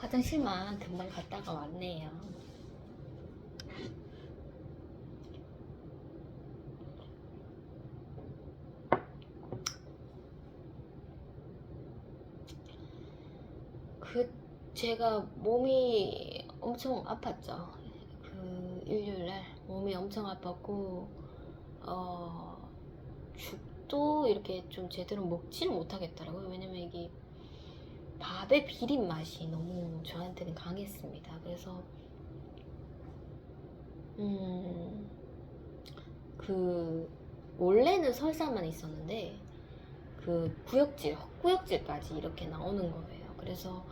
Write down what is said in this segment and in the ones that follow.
화장실만 금방 갔다가 왔네요. 제가 몸이 엄청 아팠죠. 그 일요일날 몸이 엄청 아팠고 죽도 이렇게 좀 제대로 먹지를 못하겠더라고요. 왜냐면 이게 밥의 비린 맛이 너무 저한테는 강했습니다. 그래서 그 원래는 설사만 있었는데 그 구역질, 헛구역질까지 이렇게 나오는 거예요. 그래서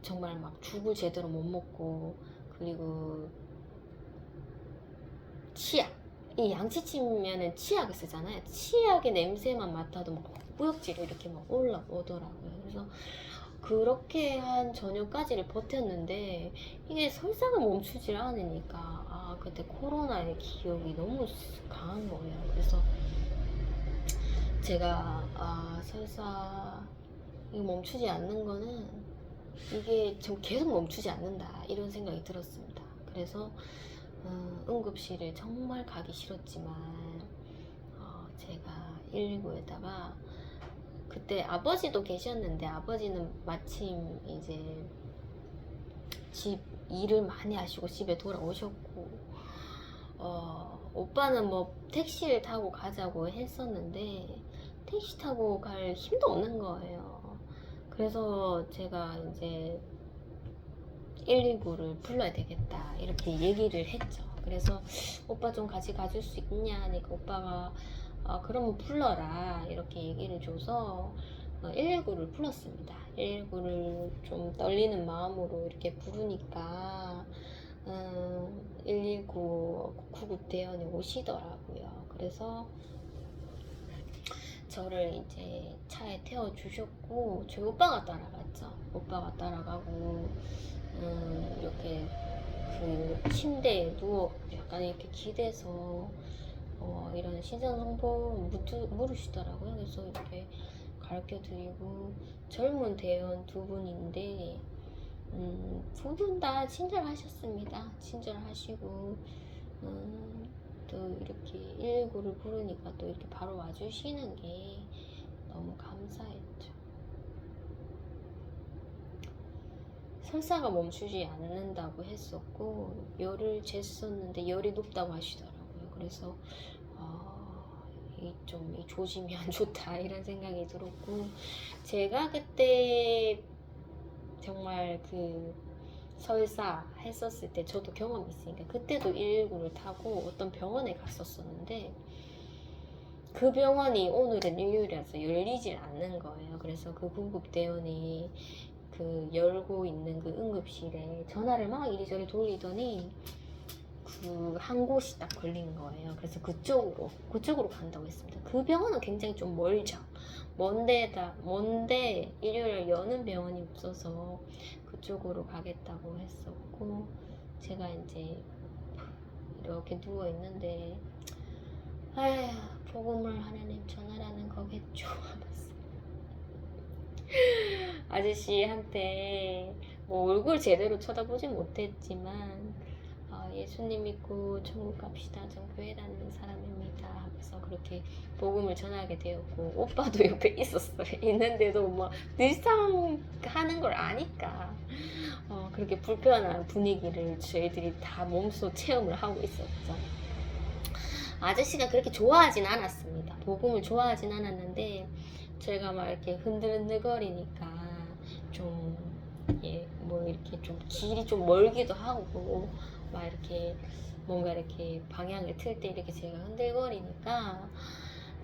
정말 막 죽을 제대로 못 먹고, 그리고 치약, 이 양치치면은 치약을 쓰잖아요. 치약의 냄새만 맡아도 막 헛구역질이 이렇게 막 올라오더라고요. 그래서 그렇게 한 저녁까지를 버텼는데 이게 설사가 멈추질 않으니까 그때 코로나의 기억이 너무 강한 거예요. 그래서 제가 설사 이거 멈추지 않는 거는 이게 좀 계속 멈추지 않는다 이런 생각이 들었습니다. 그래서 응급실을 정말 가기 싫었지만 제가 119에다가 그때 아버지도 계셨는데 아버지는 마침 이제 집 일을 많이 하시고 집에 돌아오셨고 오빠는 뭐 택시를 타고 가자고 했었는데 택시 타고 갈 힘도 없는 거예요. 그래서 제가 이제 119를 불러야 되겠다 이렇게 얘기를 했죠. 그래서 오빠 좀 같이 가줄 수 있냐 하니까 오빠가 그러면 불러라 이렇게 얘기를 줘서 119를 불렀습니다. 119를 좀 떨리는 마음으로 이렇게 부르니까 119 구급대원이 오시더라고요. 그래서 저를 이제 차에 태워주셨고 저희 오빠가 따라갔죠. 오빠가 따라가고 이렇게 그 침대에 누워 약간 이렇게 기대서 이런 신상정보 물으시더라고요. 그래서 이렇게 가르쳐드리고 젊은 대원 두 분인데 두 분 다 친절하셨습니다. 친절하시고 또 이렇게 119를 부르니까 또 이렇게 바로 와주시는 게 너무 감사했죠. 설사가 멈추지 않는다고 했었고 열을 쟀었는데 열이 높다고 하시더라고요. 그래서 이 조짐이 안 좋다 이런 생각이 들었고 제가 그때 정말 그 설사 했었을 때 저도 경험이 있으니까 그때도 119를 타고 어떤 병원에 갔었었는데 그 병원이 오늘은 일요일이라서 열리질 않는 거예요. 그래서 그 구급대원이 그 열고 있는 그 응급실에 전화를 막 이리저리 돌리더니 그 한 곳이 딱 걸린 거예요. 그래서 그쪽으로 간다고 했습니다. 그 병원은 굉장히 좀 멀죠. 먼데 일요일에 여는 병원이 없어서 그쪽으로 가겠다고 했었고 제가 이제 이렇게 누워 있는데 아휴 복음을 하나님 전하라는 거겠죠 하면서 아저씨한테 뭐 얼굴 제대로 쳐다보진 못했지만 예수님 믿고 천국 갑시다. 전 교회 다니는 사람입니다. 하면서 그렇게 복음을 전하게 되었고 오빠도 옆에 있었어요. 있는데도 뭐 늘상 하는 걸 아니까 그렇게 불편한 분위기를 저희들이 다 몸소 체험을 하고 있었죠. 아저씨가 그렇게 좋아하진 않았습니다. 복음을 좋아하진 않았는데 저희가 막 이렇게 흔들흔들거리니까 뭐 이렇게 좀 길이 좀 멀기도 하고 막 이렇게 뭔가 이렇게 방향을 틀 때 이렇게 제가 흔들거리니까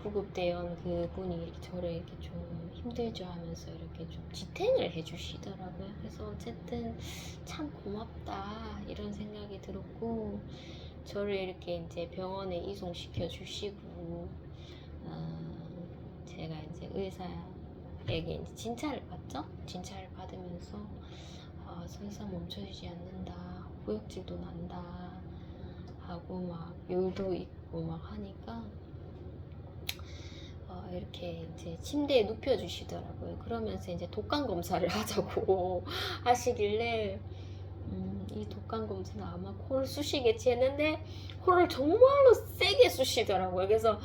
구급대원 그 분이 이렇게 저를 이렇게 좀 힘들죠 하면서 이렇게 좀 지탱을 해주시더라고요. 그래서 어쨌든 참 고맙다 이런 생각이 들었고 저를 이렇게 이제 병원에 이송시켜 주시고 제가 이제 의사에게 이제 진찰을 받죠. 진찰을 받으면서 설사 멈춰지지 않는다, 구역질도 난다 하고 막 열도 있고 막 하니까 이렇게 이제 침대에 눕혀주시더라고요. 그러면서 이제 독감 검사를 하자고 하시길래 이 독감 검사는 아마 코를 쑤시겠지 했는데 코를 정말로 세게 쑤시더라고요. 그래서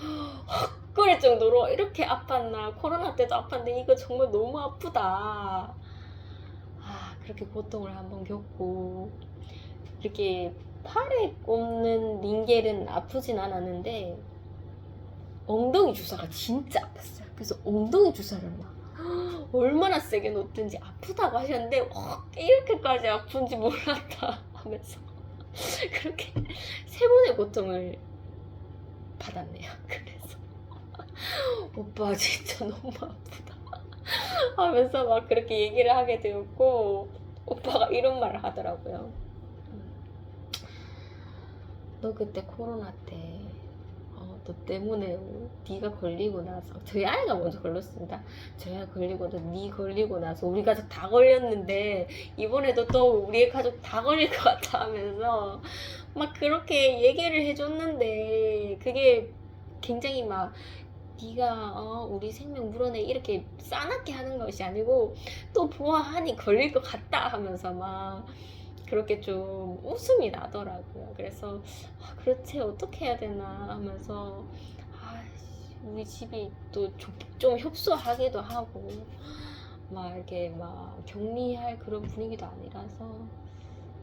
헉거릴 정도로 이렇게 아팠나, 코로나 때도 아팠는데 이거 정말 너무 아프다. 그렇게 고통을 한번 겪고, 이렇게 팔에 꼽는 링겔은 아프진 않았는데 엉덩이 주사가 진짜 아팠어요. 그래서 엉덩이 주사를 막 얼마나 세게 놓든지 아프다고 하셨는데 이렇게까지 아픈지 몰랐다 하면서 그렇게 3번의 고통을 받았네요. 그래서 오빠 진짜 너무 아프다 하면서 막 그렇게 얘기를 하게 되었고, 오빠가 이런 말을 하더라고요. 너 그때 코로나 때 너 때문에 네가 걸리고 나서, 저희 아이가 먼저 걸렸습니다. 저희 아이 걸리고도 네 걸리고 나서 우리 가족 다 걸렸는데 이번에도 또 우리의 가족 다 걸릴 것 같아 하면서 막 그렇게 얘기를 해줬는데, 그게 굉장히 막 네가 우리 생명 물어내 이렇게 싸납게 하는 것이 아니고 또 보아하니 걸릴 것 같다 하면서 막 그렇게 좀 웃음이 나더라고요. 그래서 그렇지 어떻게 해야 되나 하면서 우리 집이 또 좀 협소하기도 하고 막 이렇게 막 격리할 그런 분위기도 아니라서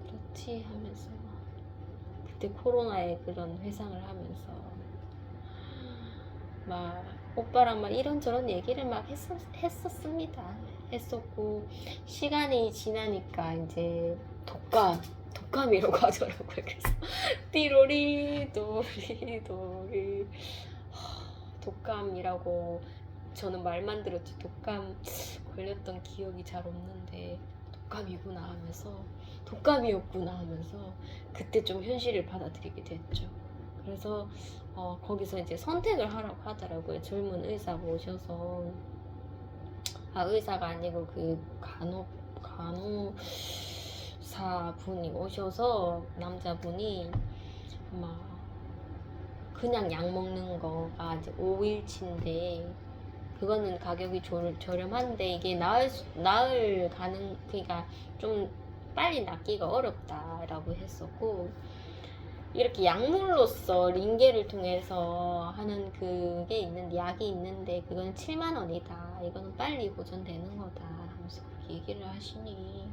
그렇지 하면서 그때 코로나의 그런 회상을 하면서 막 오빠랑 막 이런저런 얘기를 막 했었습니다. 했었고, 시간이 지나니까 이제 독감이라고 하더라고요. 그래서 띠로리 도리 도리 독감이라고 저는 말만 들었지 독감 걸렸던 기억이 잘 없는데 독감이구나 하면서, 독감이었구나 하면서 그때 좀 현실을 받아들이게 됐죠. 그래서 거기서 이제 선택을 하라고 하더라고요. 젊은 의사 모셔서, 의사가 아니고 그 간호사 분이 오셔서, 남자분이 막 그냥 약 먹는 거가 이제 5일치인데 그거는 가격이 저렴한데 이게 나을 가능, 그러니까 좀 빨리 낫기가 어렵다라고 했었고, 이렇게 약물로서 링겔을 통해서 하는 그게 있는데, 약이 있는데 그거는 7만 원이다. 이거는 빨리 보존되는 거다 하면서 그렇게 얘기를 하시니,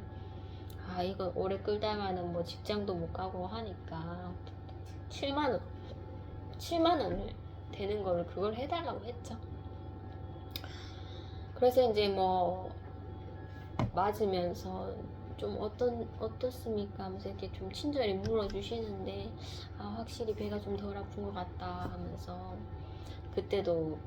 이거 오래 끌다가는 뭐 직장도 못 가고 하니까 7만 원을 되는 거를 그걸 해달라고 했죠. 그래서 이제 뭐 맞으면서 좀 어떻습니까 하면서 이렇게 좀 친절히 물어주시는데, 확실히 배가 좀 덜 아픈 것 같다 하면서, 그때도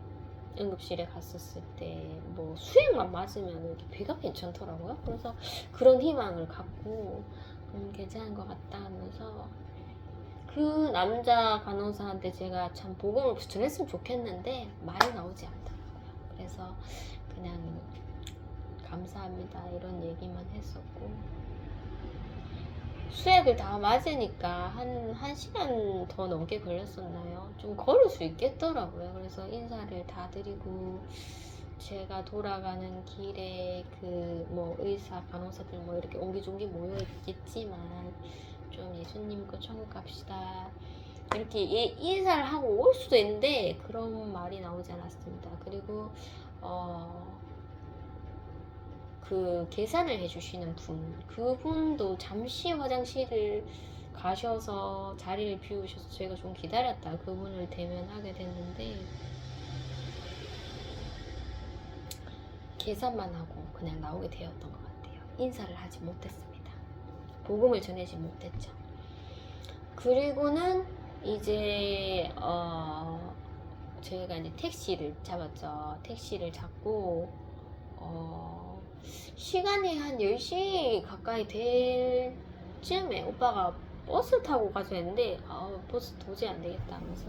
응급실에 갔었을 때 뭐 수액만 맞으면 이렇게 배가 괜찮더라고요. 그래서 그런 희망을 갖고 괜찮은 것 같다 하면서, 그 남자 간호사한테 제가 참 복음을 전했으면 좋겠는데 말이 나오지 않더라고요. 그래서 그냥 감사합니다 이런 얘기만 했었고, 수액을 다 맞으니까 한 시간 더 넘게 걸렸었나요? 좀 걸을 수 있겠더라고요. 그래서 인사를 다 드리고, 제가 돌아가는 길에 그 뭐 의사 간호사들 뭐 이렇게 옹기종기 모여 있겠지만 좀 예수님 거 천국 갑시다 이렇게 인사를 하고 올 수도 있는데 그런 말이 나오지 않았습니다. 그리고 그 계산을 해주시는 그분도 잠시 화장실을 가셔서 자리를 비우셔서 저희가 좀 기다렸다 그분을 대면하게 됐는데, 계산만 하고 그냥 나오게 되었던 것 같아요. 인사를 하지 못했습니다. 복음을 전하지 못했죠. 그리고는 이제 저희가 이제 택시를 잡았죠. 택시를 잡고 시간이 한 10시 가까이 될 쯤에 오빠가 버스 타고 가자 했는데 버스 도저히 안 되겠다 하면서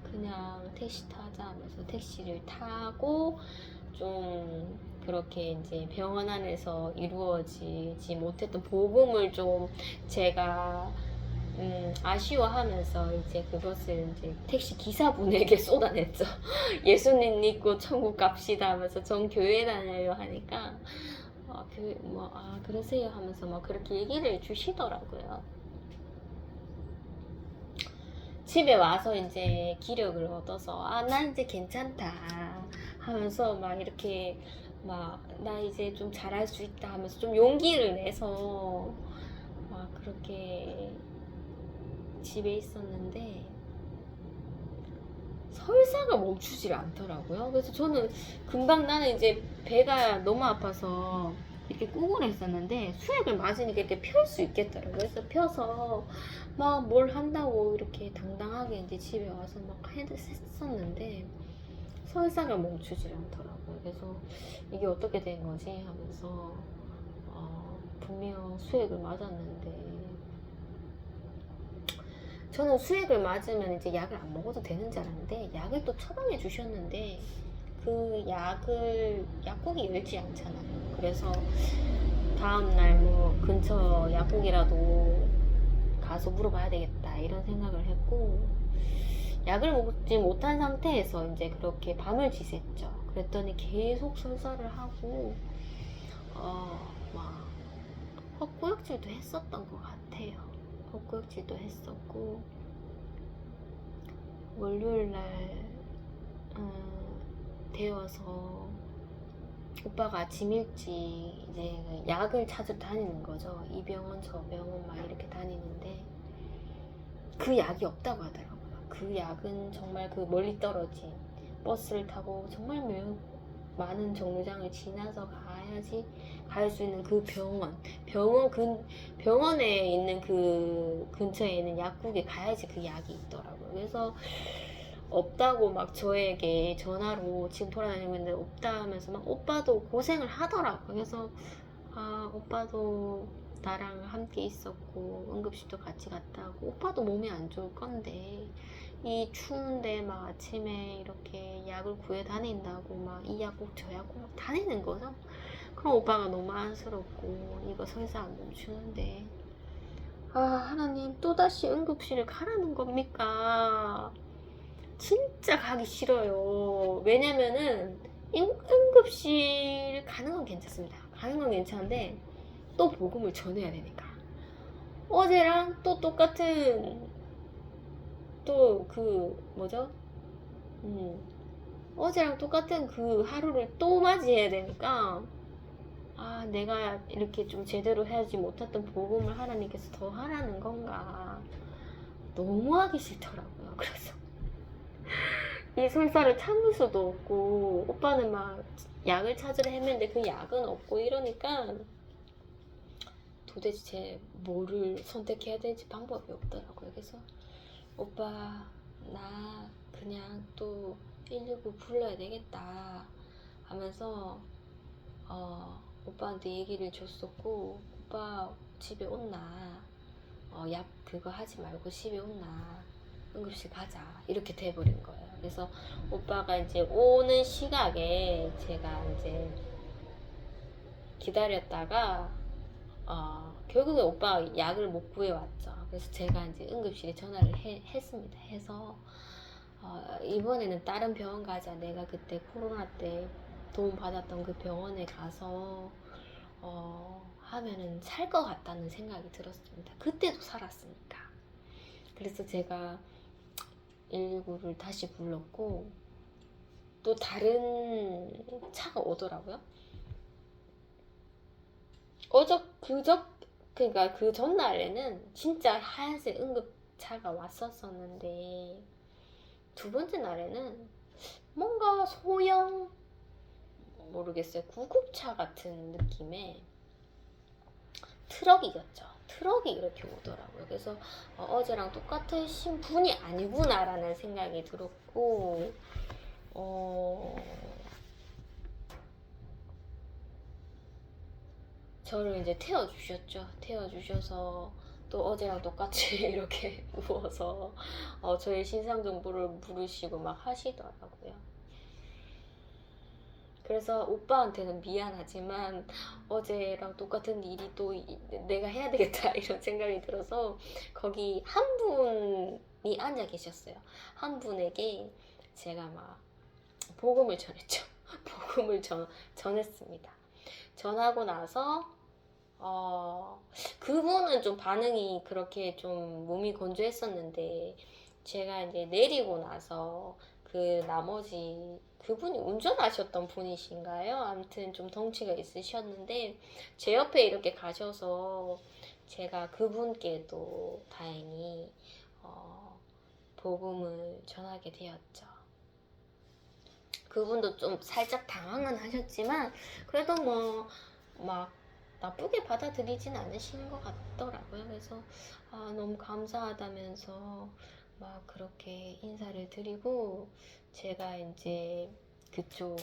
그냥 택시 타자 하면서 택시를 타고, 좀 그렇게 이제 병원 안에서 이루어지지 못했던 복음을 좀 제가 아쉬워하면서 이제 그것을 이제 택시 기사분에게 쏟아냈죠. 예수님 믿고 천국 갑시다 하면서 전 교회 다녀요 하니까 교회 그러세요 하면서 막 그렇게 얘기를 해주시더라고요. 집에 와서 이제 기력을 얻어서 난 이제 괜찮다 하면서 막 이렇게 막 나 이제 좀 잘할 수 있다 하면서 좀 용기를 내서 막 그렇게 집에 있었는데 설사가 멈추질 않더라고요. 그래서 저는 금방 나는 이제 배가 너무 아파서 이렇게 꾸고를 했었는데 수액을 맞으니까 이렇게 펼 수 있겠더라고요. 그래서 펴서 막 뭘 한다고 이렇게 당당하게 이제 집에 와서 막 했었는데 설사가 멈추질 않더라고요. 그래서 이게 어떻게 된 거지 하면서 분명 수액을 맞았는데 저는 수액을 맞으면 이제 약을 안 먹어도 되는 줄 알았는데 약을 또 처방해 주셨는데 그 약국이 열지 않잖아요. 그래서 다음날 뭐 근처 약국이라도 가서 물어봐야 되겠다 이런 생각을 했고 약을 먹지 못한 상태에서 이제 그렇게 밤을 지샜죠. 그랬더니 계속 설사를 하고 막 헛구역질도 했었던 것 같아요. 헛구역질도 했었고 월요일날 되어서 오빠가 아침 일찍 이제 약을 찾으러 다니는 거죠. 이 병원 저 병원 막 이렇게 다니는데 그 약이 없다고 하더라고요. 그 약은 정말 그 멀리 떨어진 버스를 타고 정말 많은 정류장을 지나서 가야지 갈 수 있는 그 병원에 있는 그 근처에 있는 약국에 가야지 그 약이 있더라고요. 그래서 없다고 막 저에게 전화로 지금 돌아다니고 있는데 없다 하면서 막 오빠도 고생을 하더라고요. 그래서 오빠도 나랑 함께 있었고 응급실도 같이 갔다 하고 오빠도 몸이 안 좋을 건데 이 추운데 막 아침에 이렇게 약을 구해 다닌다고 막 이 약국 저 약국 막 다니는 거죠. 그럼 오빠가 너무 안쓰럽고 이거 설사 안 멈추는데 하나님 또다시 응급실을 가라는 겁니까? 진짜 가기 싫어요. 왜냐면은 응급실 가는 건 괜찮습니다. 가는 건 괜찮은데 또 복음을 전해야 되니까. 어제랑 또 똑같은 또 그 뭐죠? 어제랑 똑같은 그 하루를 또 맞이해야 되니까 내가 이렇게 좀 제대로 해야지 못했던 복음을 하나님께서 더 하라는 건가 너무 하기 싫더라고요. 그래서 이 설사를 참을 수도 없고 오빠는 막 약을 찾으려 했는데 그 약은 없고 이러니까 도대체 뭐를 선택해야 될지 방법이 없더라고요. 그래서 오빠 나 그냥 또 119 불러야 되겠다 하면서 오빠한테 얘기를 줬었고 오빠 집에 온나 약 그거 하지 말고 집에 온나 응급실 가자 이렇게 돼버린 거예요. 그래서 오빠가 이제 오는 시각에 제가 이제 기다렸다가 결국에 오빠가 약을 못 구해왔죠. 그래서 제가 이제 응급실에 전화를 했습니다. 해서 이번에는 다른 병원 가자. 내가 그때 코로나 때 도움 받았던 그 병원에 가서 하면은 살 것 같다는 생각이 들었습니다. 그때도 살았으니까. 그래서 제가 119를 다시 불렀고 또 다른 차가 오더라고요. 그러니까 그 전날에는 진짜 하얀색 응급차가 왔었었는데 두 번째 날에는 뭔가 소형 모르겠어요. 구급차 같은 느낌의 트럭이겠죠. 트럭이 이렇게 오더라고요. 그래서 어제랑 똑같으신 분이 아니구나라는 생각이 들었고 저를 이제 태워주셨죠. 태워주셔서 또 어제랑 똑같이 이렇게 누워서 저의 신상 정보를 물으시고 막 하시더라고요. 그래서 오빠한테는 미안하지만 어제랑 똑같은 일이 또 내가 해야 되겠다 이런 생각이 들어서 거기 한 분이 앉아 계셨어요. 한 분에게 제가 막 복음을 전했죠. 복음을 전했습니다. 전하고 나서 그분은 좀 반응이 그렇게 좀 몸이 건조했었는데 제가 이제 내리고 나서 그 나머지 그분이 운전하셨던 분이신가요? 아무튼 좀 덩치가 있으셨는데 제 옆에 이렇게 가셔서 제가 그분께도 다행히 복음을 전하게 되었죠. 그분도 좀 살짝 당황은 하셨지만 그래도 뭐 막 나쁘게 받아들이진 않으시는 것 같더라고요. 그래서 너무 감사하다면서 막 그렇게 인사를 드리고 제가 이제 그쪽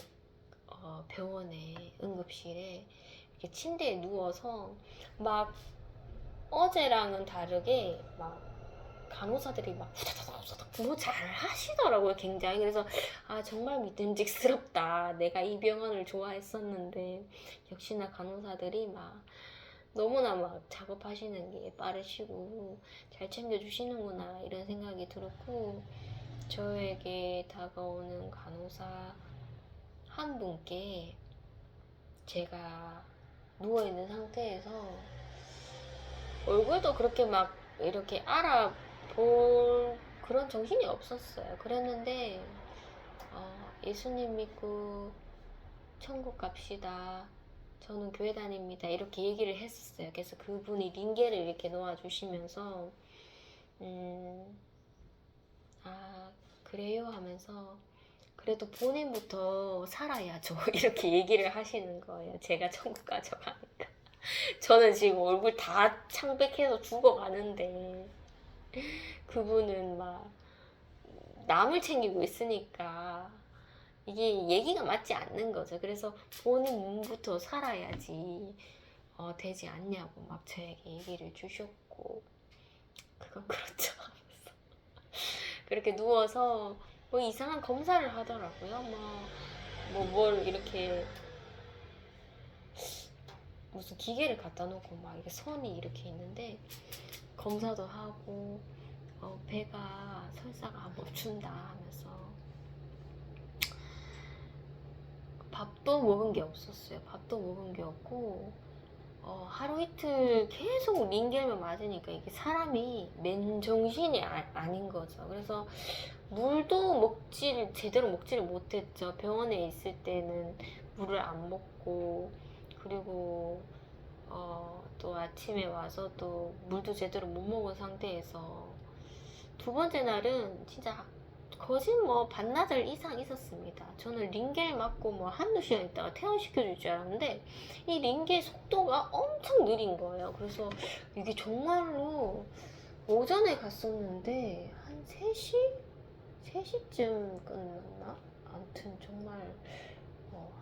병원의 응급실에 이렇게 침대에 누워서 막 어제랑은 다르게 막 간호사들이 막 후다다다다닥 뭐 잘 하시더라고요, 굉장히. 그래서 정말 믿음직스럽다. 내가 이 병원을 좋아했었는데 역시나 간호사들이 막 너무나 막 작업하시는 게 빠르시고 잘 챙겨주시는구나 이런 생각이 들었고 저에게 다가오는 간호사 한 분께 제가 누워있는 상태에서 얼굴도 그렇게 막 이렇게 알아볼 그런 정신이 없었어요. 그랬는데 예수님 믿고 천국 갑시다. 저는 교회 다닙니다. 이렇게 얘기를 했었어요. 그래서 그분이 링겔을 이렇게 놓아주시면서 그래요 하면서 그래도 본인부터 살아야죠. 이렇게 얘기를 하시는 거예요. 제가 천국 가져가니까. 저는 지금 얼굴 다 창백해서 죽어가는데 그분은 막 남을 챙기고 있으니까 이게 얘기가 맞지 않는 거죠. 그래서 본인 몸부터 살아야지 되지 않냐고 막 저에게 얘기를 주셨고 그건 그렇죠 하면서 그렇게 누워서 뭐 이상한 검사를 하더라고요. 뭐 뭘 이렇게 무슨 기계를 갖다 놓고 막 이렇게 선이 이렇게 있는데 검사도 하고 배가 설사가 멈춘다 하면서 밥도 먹은 게 없었어요. 밥도 먹은 게 없고 하루 이틀 계속 링겔만 맞으니까 이게 사람이 맨정신이 아닌 거죠. 그래서 물도 제대로 먹지를 못했죠. 병원에 있을 때는 물을 안 먹고 그리고 또 아침에 와서 또 물도 제대로 못 먹은 상태에서 두 번째 날은 진짜 거진 뭐 반나절 이상 있었습니다. 저는 링겔 맞고 뭐 한두 시간 있다가 퇴원시켜줄 줄 알았는데 이 링겔 속도가 엄청 느린 거예요. 그래서 이게 정말로 오전에 갔었는데 한 3시? 3시쯤 끝났나? 아무튼 정말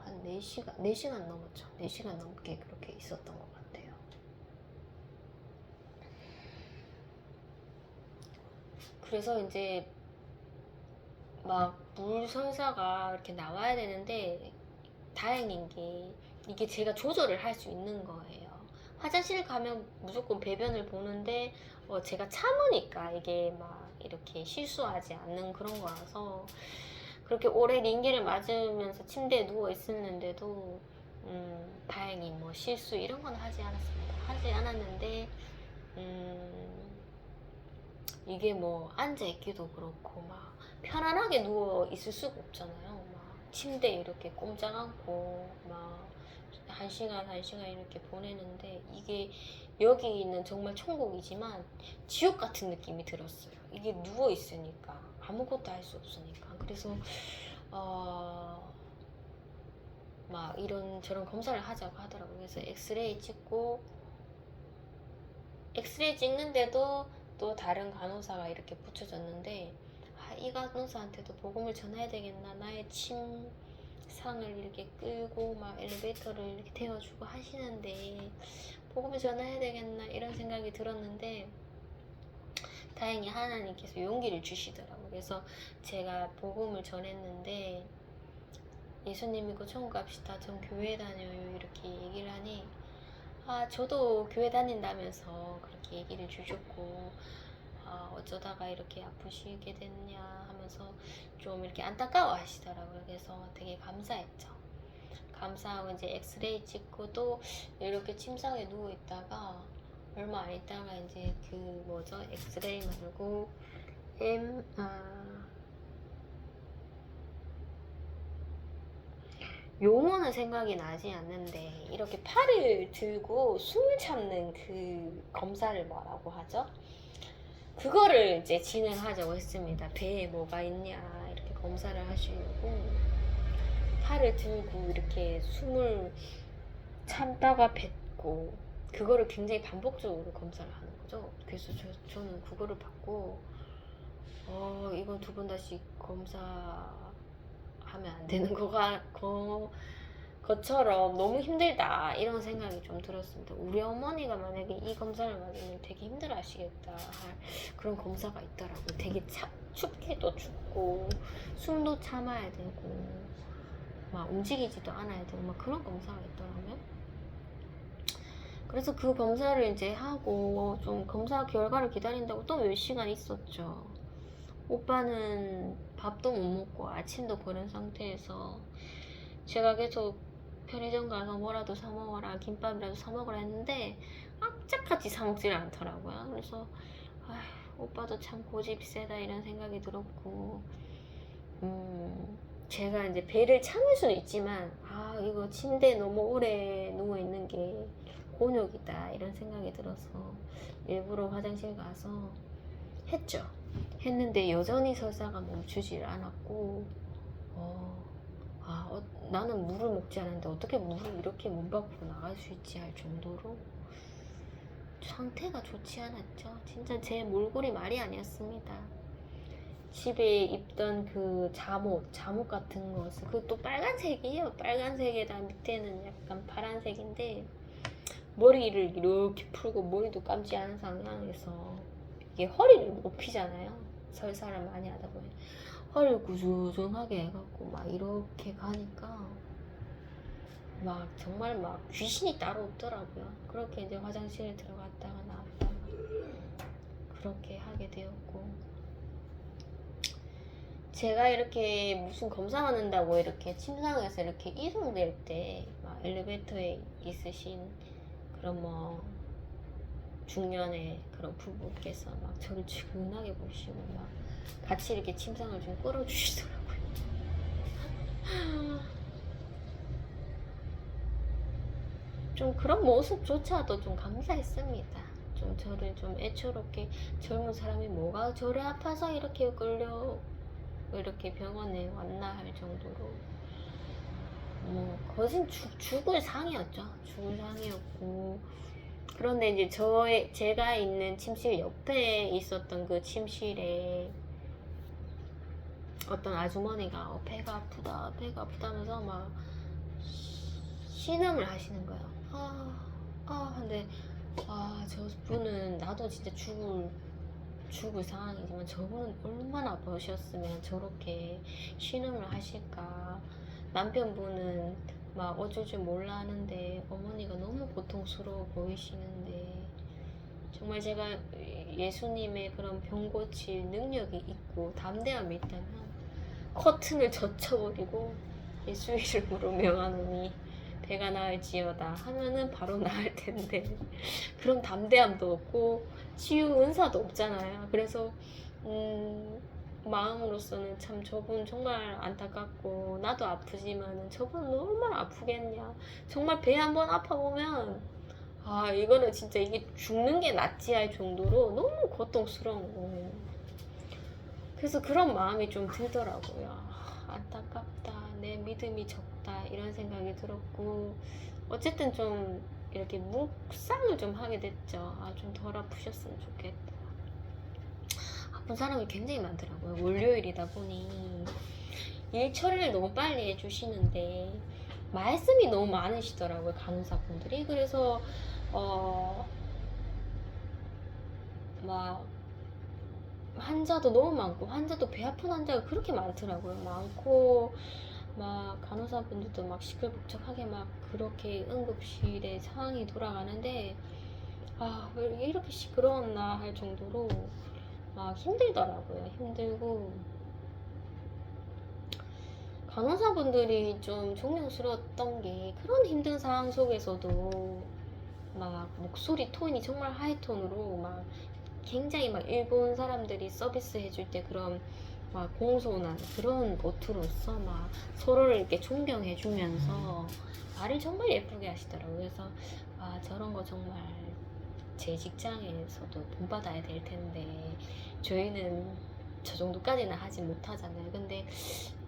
한 4시간 넘었죠. 4시간 넘게 그렇게 있었던 것 같아요. 그래서 이제 막 물설사가 이렇게 나와야 되는데 다행인 게 이게 제가 조절을 할 수 있는 거예요. 화장실 가면 무조건 배변을 보는데 제가 참으니까 이게 막 이렇게 실수하지 않는 그런 거라서 그렇게 오래 링겔을 맞으면서 침대에 누워 있었는데도 다행히 뭐 실수 이런 건 하지 않았습니다. 하지 않았는데 이게 뭐 앉아 있기도 그렇고 막 편안하게 누워 있을 수가 없잖아요. 막 침대에 이렇게 꼼짝 않고 막 1시간 1시간 이렇게 보내는데 이게 여기 있는 정말 천국이지만 지옥 같은 느낌이 들었어요. 이게 누워 있으니까 아무것도 할 수 없으니까. 그래서 막 이런저런 검사를 하자고 하더라고요. 그래서 엑스레이 찍는데도 또 다른 간호사가 이렇게 붙여졌는데 이 간호사한테도 복음을 전해야 되겠나. 나의 침상을 이렇게 끌고 막 엘리베이터를 이렇게 태워주고 하시는데 복음을 전해야 되겠나 이런 생각이 들었는데 다행히 하나님께서 용기를 주시더라고요. 그래서 제가 복음을 전했는데 예수님 믿고 천국 갑시다. 전 교회 다녀요. 이렇게 얘기를 하니 저도 교회 다닌다면서 그렇게 얘기를 주셨고 어쩌다가 이렇게 아프시게 됐냐 하면서 좀 이렇게 안타까워 하시더라고요. 그래서 되게 감사했죠. 감사하고 이제 엑스레이 찍고 또 이렇게 침상에 누워 있다가 얼마 안 있다가 이제 그 뭐죠, 엑스레이 말고 용어는 생각이 나지 않는데 이렇게 팔을 들고 숨을 참는 그 검사를 뭐라고 하죠? 그거를 이제 진행하자고 했습니다. 배에 뭐가 있냐 이렇게 검사를 하시려고 팔을 들고 이렇게 숨을 참다가 뱉고 그거를 굉장히 반복적으로 검사를 하는 거죠. 그래서 저는 그거를 받고 이건 두 번 다시 검사하면 안 되는 것처럼 너무 힘들다 이런 생각이 좀 들었습니다. 우리 어머니가 만약에 이 검사를 받으면 되게 힘들어 하시겠다 할 그런 검사가 있더라고요. 되게 춥게도 춥고 숨도 참아야 되고 막 움직이지도 않아야 되고 막 그런 검사가 있더라고요. 그래서 그 검사를 이제 하고 좀 검사 결과를 기다린다고 또 몇 시간 있었죠. 오빠는 밥도 못 먹고 아침도 거른 상태에서 제가 계속 편의점 가서 뭐라도 사 먹어라, 김밥이라도 사 먹으라 했는데 악착같이 사 먹질 않더라고요. 그래서 오빠도 참 고집이 세다 이런 생각이 들었고 제가 이제 배를 참을 수는 있지만 이거 침대에 너무 오래 누워 있는 게 곤욕이다 이런 생각이 들어서 일부러 화장실 가서 했죠. 했는데 여전히 설사가 멈추질 않았고 나는 물을 먹지 않았는데 어떻게 물을 이렇게 문 밖으로 나갈 수 있지 할 정도로 상태가 좋지 않았죠. 진짜 제 몰골이 말이 아니었습니다. 집에 입던 그 잠옷 같은 것은 그것도 빨간색이에요. 빨간색에다 밑에는 약간 파란색인데 머리를 이렇게 풀고 머리도 감지 않은 상황에서 이게 허리를 못 피잖아요. 설사를 많이 하다 보면 허리를 구조정하게 해갖고 막 이렇게 가니까 막 정말 막 귀신이 따로 없더라고요. 그렇게 이제 화장실에 들어갔다가 나왔다가 그렇게 하게 되었고 제가 이렇게 무슨 검사 받는다고 이렇게 침상에서 이렇게 이송될 때 막 엘리베이터에 있으신 그런 뭐 중년의 그런 부부께서 막 저를 측은하게 보시고 막 같이 이렇게 침상을 좀 끌어주시더라고요. 좀 그런 모습조차도 좀 감사했습니다. 좀 저를 좀 애처롭게 젊은 사람이 뭐가 저래 아파서 이렇게 이렇게 병원에 왔나 할 정도로 뭐 거진 죽을 상이었죠. 죽을 상이었고 그런데 이제 제가 있는 침실 옆에 있었던 그 침실에 어떤 아주머니가 배가 아프다 하면서 막 신음을 하시는 거예요. 근데 저분은 나도 진짜 죽을 상황이지만 저분은 얼마나 아프셨으면 저렇게 신음을 하실까. 남편분은 막 어쩔 줄 몰라 하는데 어머니가 너무 고통스러워 보이시는데 정말 제가 예수님의 그런 병 고칠 능력이 있고 담대함이 있다면 커튼을 젖혀버리고 예수 이름으로 명하노니 배가 나을지어다 하면은 바로 나을 텐데 그런 담대함도 없고 치유 은사도 없잖아요. 그래서 마음으로서는 참 저분 정말 안타깝고 나도 아프지만은 저분은 얼마나 아프겠냐. 정말 배 한번 아파보면 이거는 진짜 이게 죽는 게 낫지 할 정도로 너무 고통스러운 거예요. 그래서 그런 마음이 좀 들더라고요. 안타깝다, 내 믿음이 적다 이런 생각이 들었고 어쨌든 좀 이렇게 묵상을 좀 하게 됐죠. 좀 덜 아프셨으면 좋겠다. 아픈 사람이 굉장히 많더라고요. 월요일이다 보니 일 처리를 너무 빨리 해주시는데 말씀이 너무 많으시더라고요. 간호사분들이. 그래서 막 환자도 너무 많고 환자도 배 아픈 환자가 그렇게 많더라고요. 많고 막 간호사분들도 막 시끌벅적하게 막 그렇게 응급실에 상황이 돌아가는데 왜 이렇게 시끄러웠나 할 정도로 막 힘들더라고요. 힘들고 간호사분들이 좀 존경스러웠던 게 그런 힘든 상황 속에서도 막 목소리 톤이 정말 하이톤으로 막 굉장히 막 일본 사람들이 서비스 해줄 때 그런 막 공손한 그런 어투로서 막 서로를 이렇게 존경해주면서 말을 정말 예쁘게 하시더라고요. 그래서 저런 거 정말 제 직장에서도 본받아야 될 텐데 저희는 저 정도까지는 하지 못하잖아요. 근데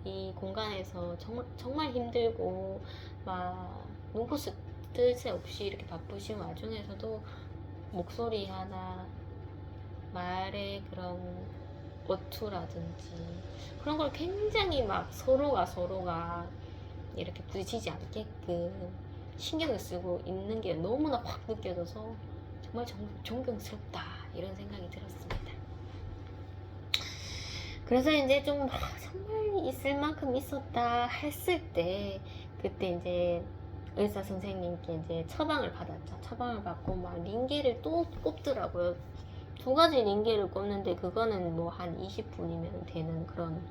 이 공간에서 정말 힘들고 막 눈코스 뜰새 없이 이렇게 바쁘신 와중에서도 목소리 하나, 말의 그런 어투라든지 그런 걸 굉장히 막 서로가 이렇게 부딪히지 않게끔 신경을 쓰고 있는 게 너무나 확 느껴져서 정말 존경스럽다 이런 생각이 들었습니다. 그래서 이제 좀 정말 있을 만큼 있었다 했을 때 그때 이제 의사 선생님께 이제 처방을 받았죠. 처방을 받고 막 링겔을 또 꼽더라고요. 2가지 링겔을 꼽는데 그거는 뭐 한 20분이면 되는 그런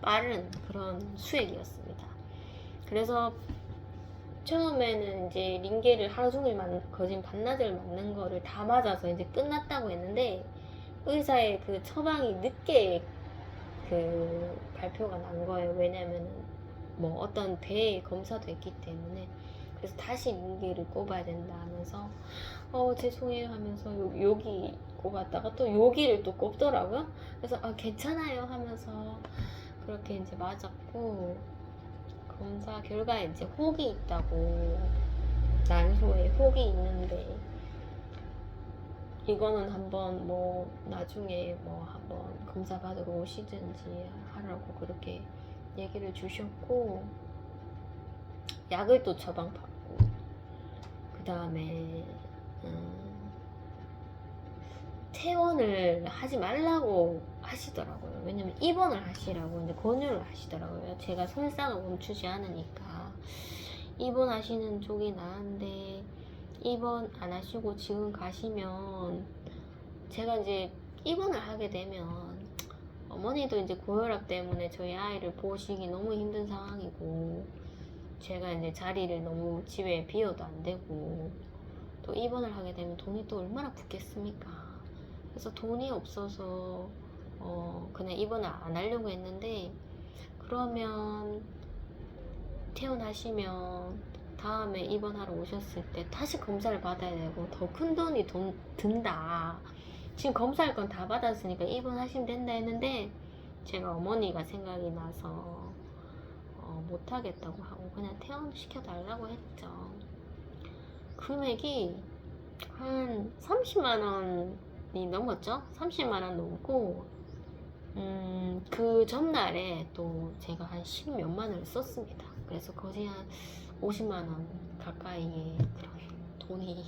빠른 그런 수액이었습니다. 그래서 처음에는 이제 링겔을 하루 종일 거진 반나절 맞는 거를 다 맞아서 이제 끝났다고 했는데 의사의 그 처방이 늦게 그 발표가 난 거예요. 왜냐면은 뭐 어떤 배 검사도 했기 때문에. 그래서 다시 링겔을 꼽아야 된다 하면서 죄송해요 하면서 여기 꼽았다가 또 여기를 또 꼽더라고요. 그래서 괜찮아요 하면서 그렇게 이제 맞았고 검사 결과에 이제 혹이 있다고 난소에 혹이 있는데 이거는 한번 뭐 나중에 뭐 한번 검사 받으러 오시든지 하라고 그렇게 얘기를 주셨고 약을 또 처방받고 그 다음에 퇴원을 하지 말라고 하시더라고요. 왜냐면 입원을 하시라고 이제 권유를 하시더라고요. 제가 설사가 멈추지 않으니까 입원하시는 쪽이 나은데 입원 안 하시고 지금 가시면 제가 이제 입원을 하게 되면 어머니도 이제 고혈압 때문에 저희 아이를 보시기 너무 힘든 상황이고 제가 이제 자리를 너무 집에 비워도 안 되고 또 입원을 하게 되면 돈이 또 얼마나 붙겠습니까? 그래서 돈이 없어서 그냥 입원을 안 하려고 했는데 그러면 퇴원하시면 다음에 입원하러 오셨을 때 다시 검사를 받아야 되고 더 큰 돈이 든다. 지금 검사할 건 다 받았으니까 입원하시면 된다 했는데 제가 어머니가 생각이 나서 못하겠다고 하고 그냥 퇴원시켜달라고 했죠. 금액이 한 30만원이 넘었죠? 30만원 넘고 그 전날에 또 제가 한 10몇만원을 썼습니다. 그래서 거의 한 50만원 가까이의 그런 돈이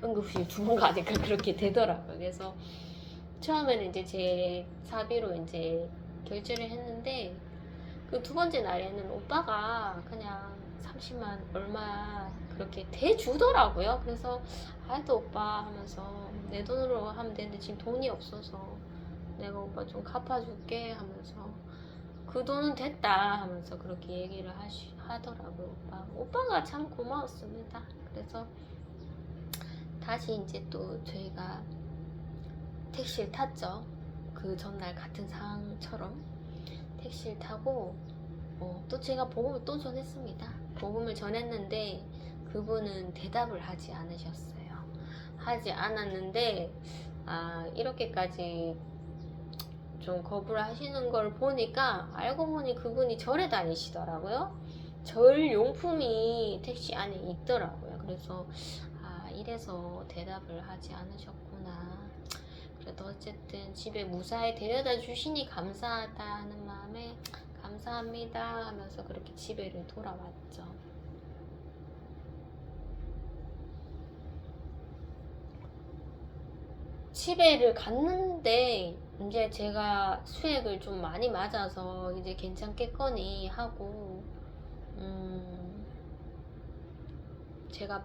응급실 2번 가니까 그렇게 되더라고요. 그래서 처음에는 이제 제 사비로 이제 결제를 했는데 그 2번째 날에는 오빠가 그냥 30만 얼마 그렇게 대주더라고요. 그래서 또 오빠 하면서 내 돈으로 하면 되는데 지금 돈이 없어서 내가 오빠 좀 갚아줄게 하면서 그 돈은 됐다 하면서 그렇게 얘기를 하더라고요. 오빠가 참 고마웠습니다. 그래서 다시 이제 또 저희가 택시를 탔죠. 그 전날 같은 상황처럼 택시를 타고 또 제가 복음을 또 전했습니다. 복음을 전했는데 그분은 대답을 하지 않으셨어요. 하지 않았는데 이렇게까지 좀 거부를 하시는 걸 보니까 알고 보니 그분이 절에 다니시더라고요. 절 용품이 택시 안에 있더라고요. 그래서 이래서 대답을 하지 않으셨구나. 그래도 어쨌든 집에 무사히 데려다 주시니 감사하다 하는 마음에 감사합니다 하면서 그렇게 집에를 돌아왔죠. 집에를 갔는데 이제 제가 수액을 좀 많이 맞아서 이제 괜찮겠거니 하고 제가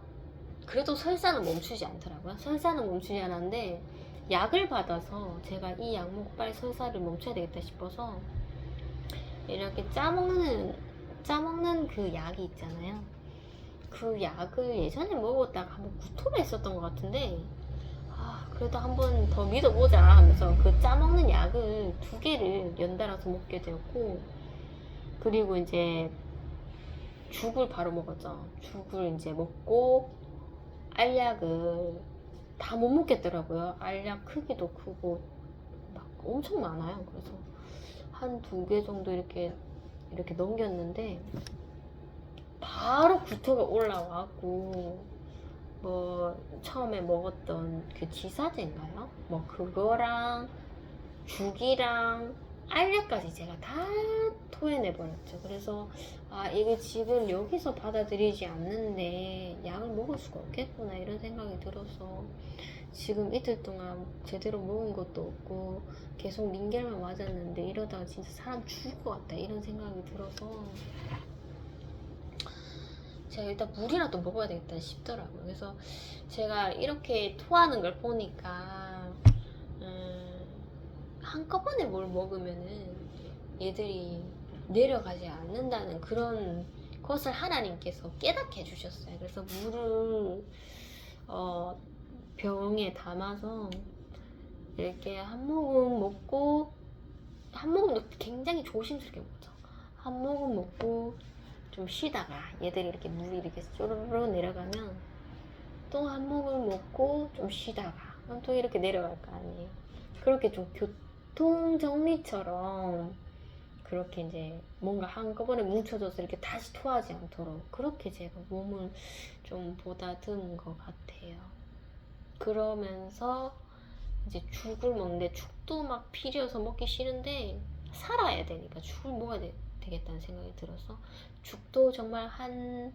그래도 설사는 멈추지 않더라고요. 설사는 멈추지 않았는데 약을 받아서 제가 이 약목발 설사를 멈춰야 되겠다 싶어서 이렇게 짜먹는 그 약이 있잖아요. 그 약을 예전에 먹었다가 한번 구토를 했었던 것 같은데 그래도 한번 더 믿어보자 하면서 그 짜먹는 약을 2개를 연달아서 먹게 되었고, 그리고 이제 죽을 바로 먹었죠. 죽을 이제 먹고 알약을 다 못 먹겠더라고요. 알약 크기도 크고 막 엄청 많아요. 그래서 한 2개 정도 이렇게 넘겼는데 바로 구토가 올라와갖고 뭐 처음에 먹었던 그 지사제인가요? 뭐 그거랑 죽이랑 알약까지 제가 다 토해내버렸죠. 그래서 이게 지금 여기서 받아들이지 않는데 약을 먹을 수가 없겠구나 이런 생각이 들어서 지금 이틀 동안 제대로 먹은 것도 없고 계속 링겔만 맞았는데 이러다가 진짜 사람 죽을 것 같다 이런 생각이 들어서 제가 일단 물이라도 먹어야 되겠다 싶더라고요. 그래서 제가 이렇게 토하는 걸 보니까 한꺼번에 뭘 먹으면은 얘들이 내려가지 않는다는 그런 것을 하나님께서 깨닫게 해주셨어요. 그래서 물을 병에 담아서 이렇게 한 모금 먹고, 한 모금도 굉장히 조심스럽게 먹죠. 한 모금 먹고 좀 쉬다가 얘들이 이렇게 물이 이렇게 쪼르르 내려가면 또 한 모금 먹고 좀 쉬다가 또 이렇게 내려갈 거 아니에요. 그렇게 좀 교통 정리처럼 그렇게 이제 뭔가 한꺼번에 뭉쳐져서 이렇게 다시 토하지 않도록 그렇게 제가 몸을 좀 보다듬은 것 같아요. 그러면서 이제 죽을 먹는데 죽도 막 피려서 먹기 싫은데 살아야 되니까 죽을 먹어야 되겠다는 생각이 들어서 죽도 정말 한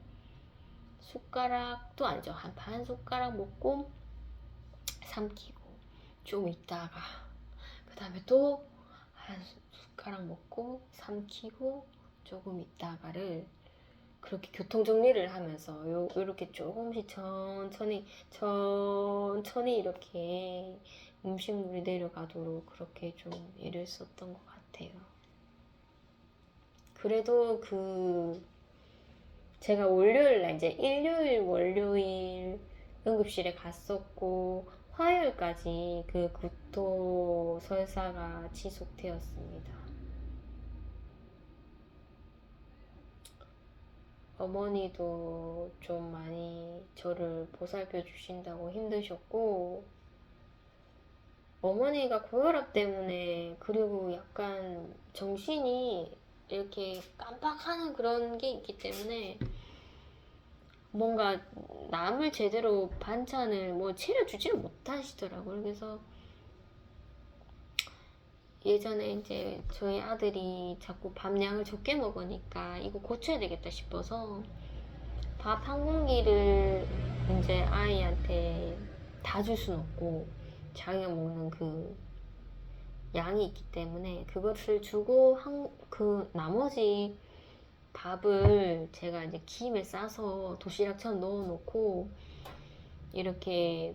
숟가락도 아니죠. 한 반 숟가락 먹고 삼키고 좀 있다가 그 다음에 또 한 숟가락 먹고 삼키고 조금 있다가를 그렇게 교통정리를 하면서 요렇게 조금씩 천천히 이렇게 음식물이 내려가도록 그렇게 좀 애를 썼던 것 같아요. 그래도 제가 월요일날 이제 일요일 월요일 응급실에 갔었고 화요일까지 그 구토 설사가 지속되었습니다. 어머니도 좀 많이 저를 보살펴 주신다고 힘드셨고, 어머니가 고혈압 때문에 그리고 약간 정신이 이렇게 깜빡하는 그런 게 있기 때문에 뭔가 남을 제대로 반찬을 뭐 차려주지를 못하시더라고요. 그래서 예전에 이제 저희 아들이 자꾸 밥량을 적게 먹으니까 이거 고쳐야 되겠다 싶어서 밥 한 공기를 이제 아이한테 다 줄 순 없고 자기가 먹는 그 양이 있기 때문에 그것을 주고 그 나머지 밥을 제가 이제 김에 싸서 도시락처럼 넣어놓고 이렇게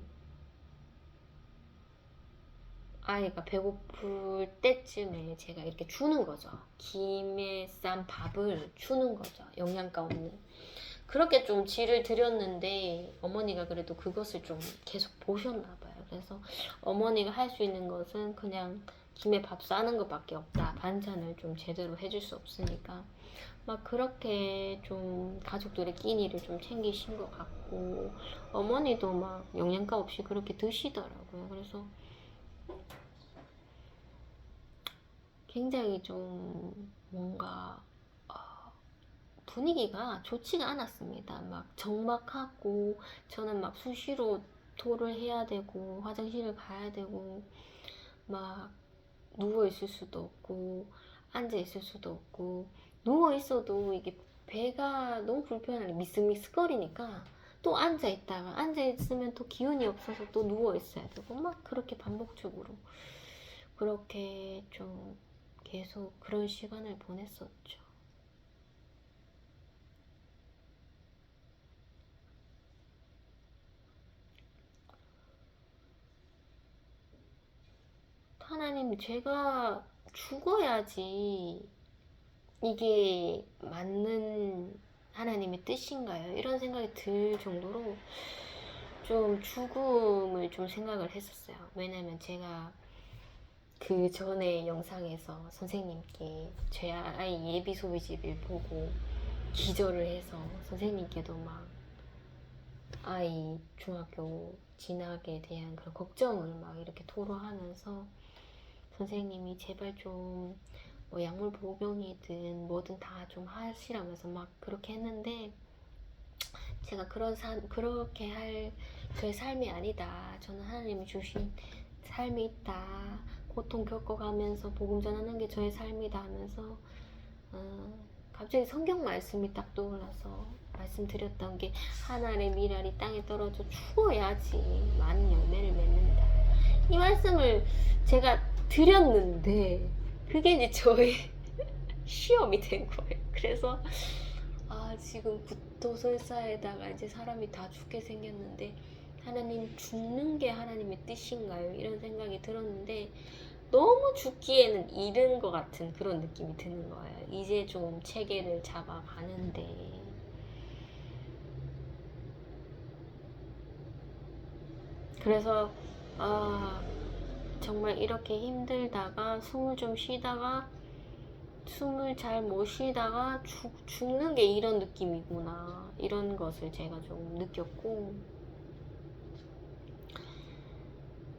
아이가 배고플 때쯤에 제가 이렇게 주는 거죠. 김에 싼 밥을 주는 거죠. 영양가 없는. 그렇게 좀 질을 드렸는데 어머니가 그래도 그것을 좀 계속 보셨나 봐요. 그래서 어머니가 할 수 있는 것은 그냥 김에 밥 싸는 것밖에 없다. 반찬을 좀 제대로 해줄 수 없으니까. 막 그렇게 좀 가족들의 끼니를 좀 챙기신 것 같고 어머니도 막 영양가 없이 그렇게 드시더라고요. 그래서 굉장히 좀 뭔가 분위기가 좋지가 않았습니다. 막 적막하고 저는 막 수시로 토를 해야 되고 화장실을 가야 되고 막 누워 있을 수도 없고 앉아 있을 수도 없고 누워 있어도 이게 배가 너무 불편하게 미스미스거리니까 또 앉아 있다가 앉아 있으면 또 기운이 없어서 또 누워 있어야 되고 막 그렇게 반복적으로 그렇게 좀 계속 그런 시간을 보냈었죠. 하나님, 제가 죽어야지 이게 맞는 하나님의 뜻인가요? 이런 생각이 들 정도로 좀 죽음을 좀 생각을 했었어요. 왜냐면 제가 그 전에 영상에서 선생님께 제 아이 예비 소비집을 보고 기절을 해서 선생님께도 막 아이 중학교 진학에 대한 그런 걱정을 막 이렇게 토로하면서 선생님이 제발 좀 뭐 약물 복용이든 뭐든 다 좀 하시라면서 막 그렇게 했는데, 제가 그렇게 할 저의 삶이 아니다. 저는 하나님이 주신 삶이 있다. 고통 겪어가면서 복음 전하는 게 저의 삶이다 하면서 갑자기 성경 말씀이 딱 떠올라서 말씀드렸던 게, 하늘의 미랄이 땅에 떨어져 죽어야지 많은 열매를 맺는다. 이 말씀을 제가 드렸는데 그게 이제 저의 시험이 된 거예요. 그래서 지금 구토설사에다가 이제 사람이 다 죽게 생겼는데 하나님, 죽는 게 하나님의 뜻인가요? 이런 생각이 들었는데 너무 죽기에는 이른 것 같은 그런 느낌이 드는 거예요. 이제 좀 체계를 잡아가는데, 그래서 정말 이렇게 힘들다가 숨을 좀 쉬다가 숨을 잘 못 쉬다가 죽는 게 이런 느낌이구나, 이런 것을 제가 좀 느꼈고,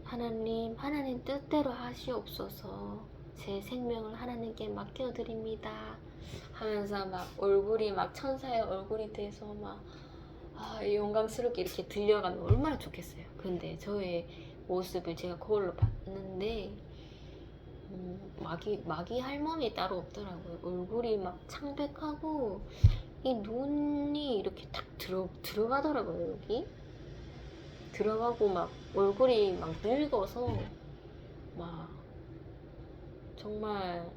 하나님 뜻대로 하시옵소서, 제 생명을 하나님께 맡겨드립니다 하면서 막 얼굴이 막 천사의 얼굴이 돼서 막 영광스럽게 이렇게 들려가면 얼마나 좋겠어요. 근데 저의 모습을 제가 거울로 봤는데 마귀 할멈이 따로 없더라고요. 얼굴이 막 창백하고 이 눈이 이렇게 탁 들어가더라고요. 여기 들어가고 막 얼굴이 막 늙어서 막 정말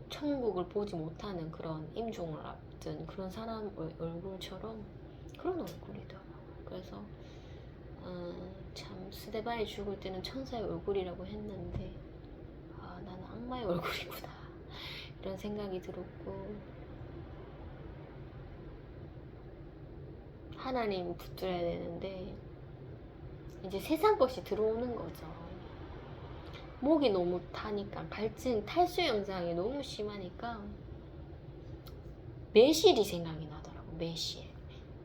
천국을 보지 못하는 그런 임종을 앞둔 그런 사람 얼굴처럼 그런 얼굴이더라고요. 그래서 참 스데반이 죽을 때는 천사의 얼굴이라고 했는데 나는 악마의 얼굴이구나, 이런 생각이 들었고, 하나님 붙들어야 되는데 이제 세상 것이 들어오는 거죠. 목이 너무 타니까, 갈증 탈수 현상이 너무 심하니까 매실이 생각이 나더라고.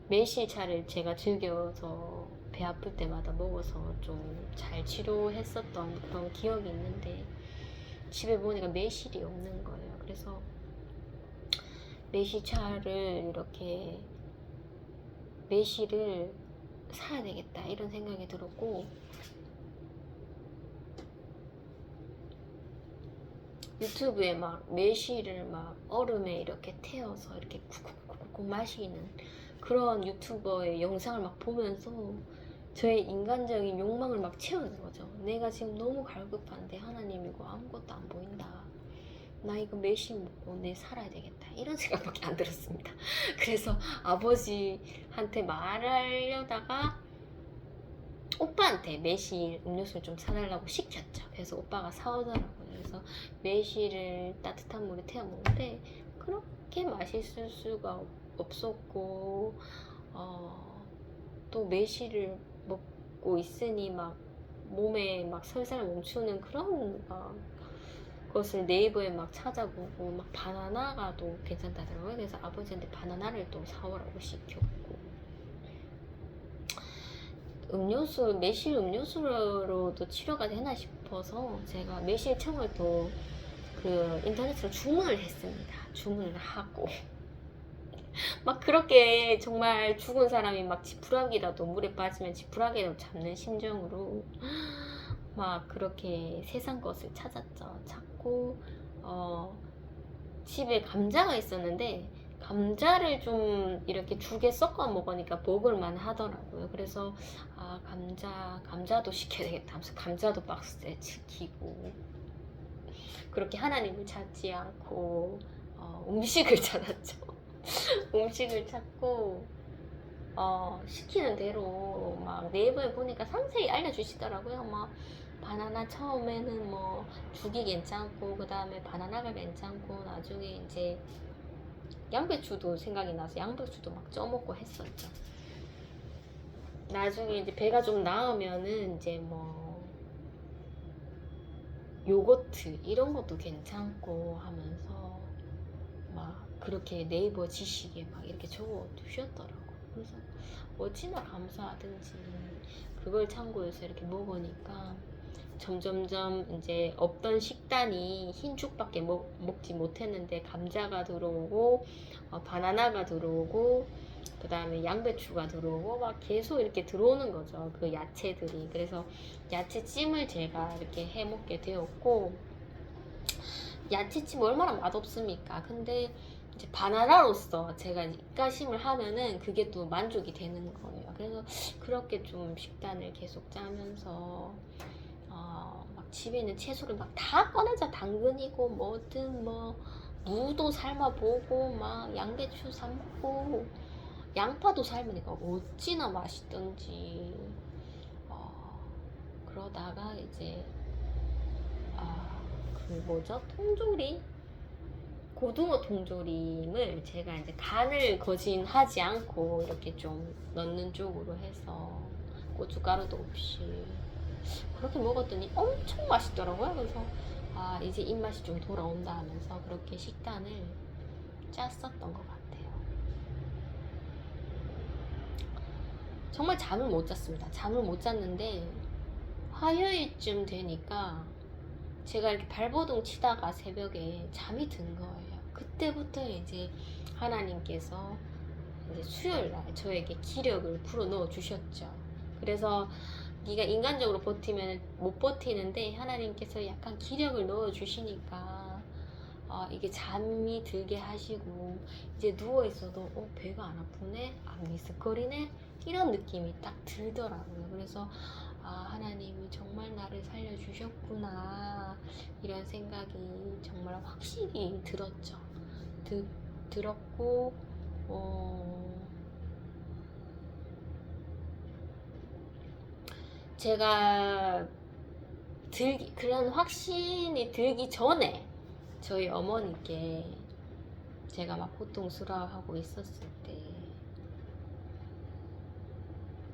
매실차를 제가 즐겨서 배 아플 때마다 먹어서 좀 잘 치료했었던 그런 기억이 있는데, 집에 보니까 매실이 없는 거예요. 그래서 매실을 사야 되겠다, 이런 생각이 들었고, 유튜브에 막 매실을 막 얼음에 이렇게 태워서 이렇게 쿡쿡쿡쿡 마시는 그런 유튜버의 영상을 막 보면서 저의 인간적인 욕망을 막 채우는 거죠. 내가 지금 너무 갈급한데 하나님 이거 아무것도 안 보인다, 나 이거 매실 먹고 내 살아야 되겠다, 이런 생각밖에 안 들었습니다. 그래서 아버지한테 말하려다가 오빠한테 매실 음료수를 좀 사달라고 시켰죠. 그래서 오빠가 사오더라고요. 그래서 매실을 따뜻한 물에 태워 먹는데 그렇게 맛있을 수가 없었고, 또 매실을 먹고 있으니 막 몸에 막 설사를 멈추는 그런 것을 네이버에 막 찾아보고, 막 바나나가 또 괜찮다더라고요. 그래서 아버지한테 바나나를 또 사오라고 시켰고, 매실 음료수로도 치료가 되나 싶어서 제가 매실청을 또 그 인터넷으로 주문을 했습니다. 주문을 하고 막 그렇게 정말 죽은 사람이 막 지푸라기라도 물에 빠지면 지푸라기라도 잡는 심정으로 막 그렇게 세상 것을 찾았죠. 찾고 집에 감자가 있었는데 감자를 좀 이렇게 죽에 섞어 먹으니까 먹을만 하더라고요. 그래서 아, 감자도 시켜야 되겠다 하면서 감자도 박스에 시키고, 그렇게 하나님을 찾지 않고 음식을 찾았죠. 음식을 찾고 시키는 대로 막 네이버에 보니까 상세히 알려주시더라고요. 막 바나나 처음에는 뭐 죽이 괜찮고, 그 다음에 바나나가 괜찮고, 나중에 이제 양배추도 생각이 나서 양배추도 막 쪄먹고 했었죠. 나중에 이제 배가 좀 나으면은 이제 뭐 요거트 이런 것도 괜찮고 하면서 막 그렇게 네이버 지식에 막 이렇게 적어 두셨더라고. 그래서 어찌나 감사하든지 그걸 참고해서 이렇게 먹으니까 점점점 이제 없던 식단이 흰죽밖에 먹지 못했는데 감자가 들어오고 바나나가 들어오고, 그 다음에 양배추가 들어오고 막 계속 이렇게 들어오는 거죠, 그 야채들이. 그래서 야채찜을 제가 이렇게 해 먹게 되었고, 야채찜 얼마나 맛없습니까? 근데 이제 바나나로서 제가 입가심을 하면은 그게 또 만족이 되는 거예요. 그래서 그렇게 좀 식단을 계속 짜면서 막 집에 있는 채소를 막 다 꺼내자. 당근이고 뭐든 뭐 무도 삶아보고 막 양배추 삶고 양파도 삶으니까 어찌나 맛있던지. 그러다가 이제 그 뭐죠? 통조림? 고등어 통조림을 제가 이제 간을 거진하지 않고 이렇게 좀 넣는 쪽으로 해서 고춧가루도 없이 그렇게 먹었더니 엄청 맛있더라고요. 그래서 이제 입맛이 좀 돌아온다 하면서 그렇게 식단을 짰었던 것 같아요. 정말 잠을 못 잤습니다. 잠을 못 잤는데 화요일쯤 되니까 제가 이렇게 발버둥 치다가 새벽에 잠이 든 거예요. 그때부터 이제 하나님께서 이제 수요일날 저에게 기력을 불어 넣어 주셨죠. 그래서 네가 인간적으로 버티면 못 버티는데 하나님께서 약간 기력을 넣어 주시니까 이게 잠이 들게 하시고, 이제 누워 있어도 배가 안 아프네, 안 미스거리네, 이런 느낌이 딱 들더라고요. 그래서 하나님이 정말 나를 살려주셨구나, 이런 생각이 정말 확실히 들었죠. 들었고 제가 그런 확신이 들기 전에 저희 어머니께 제가 막 고통스러워하고 있었을 때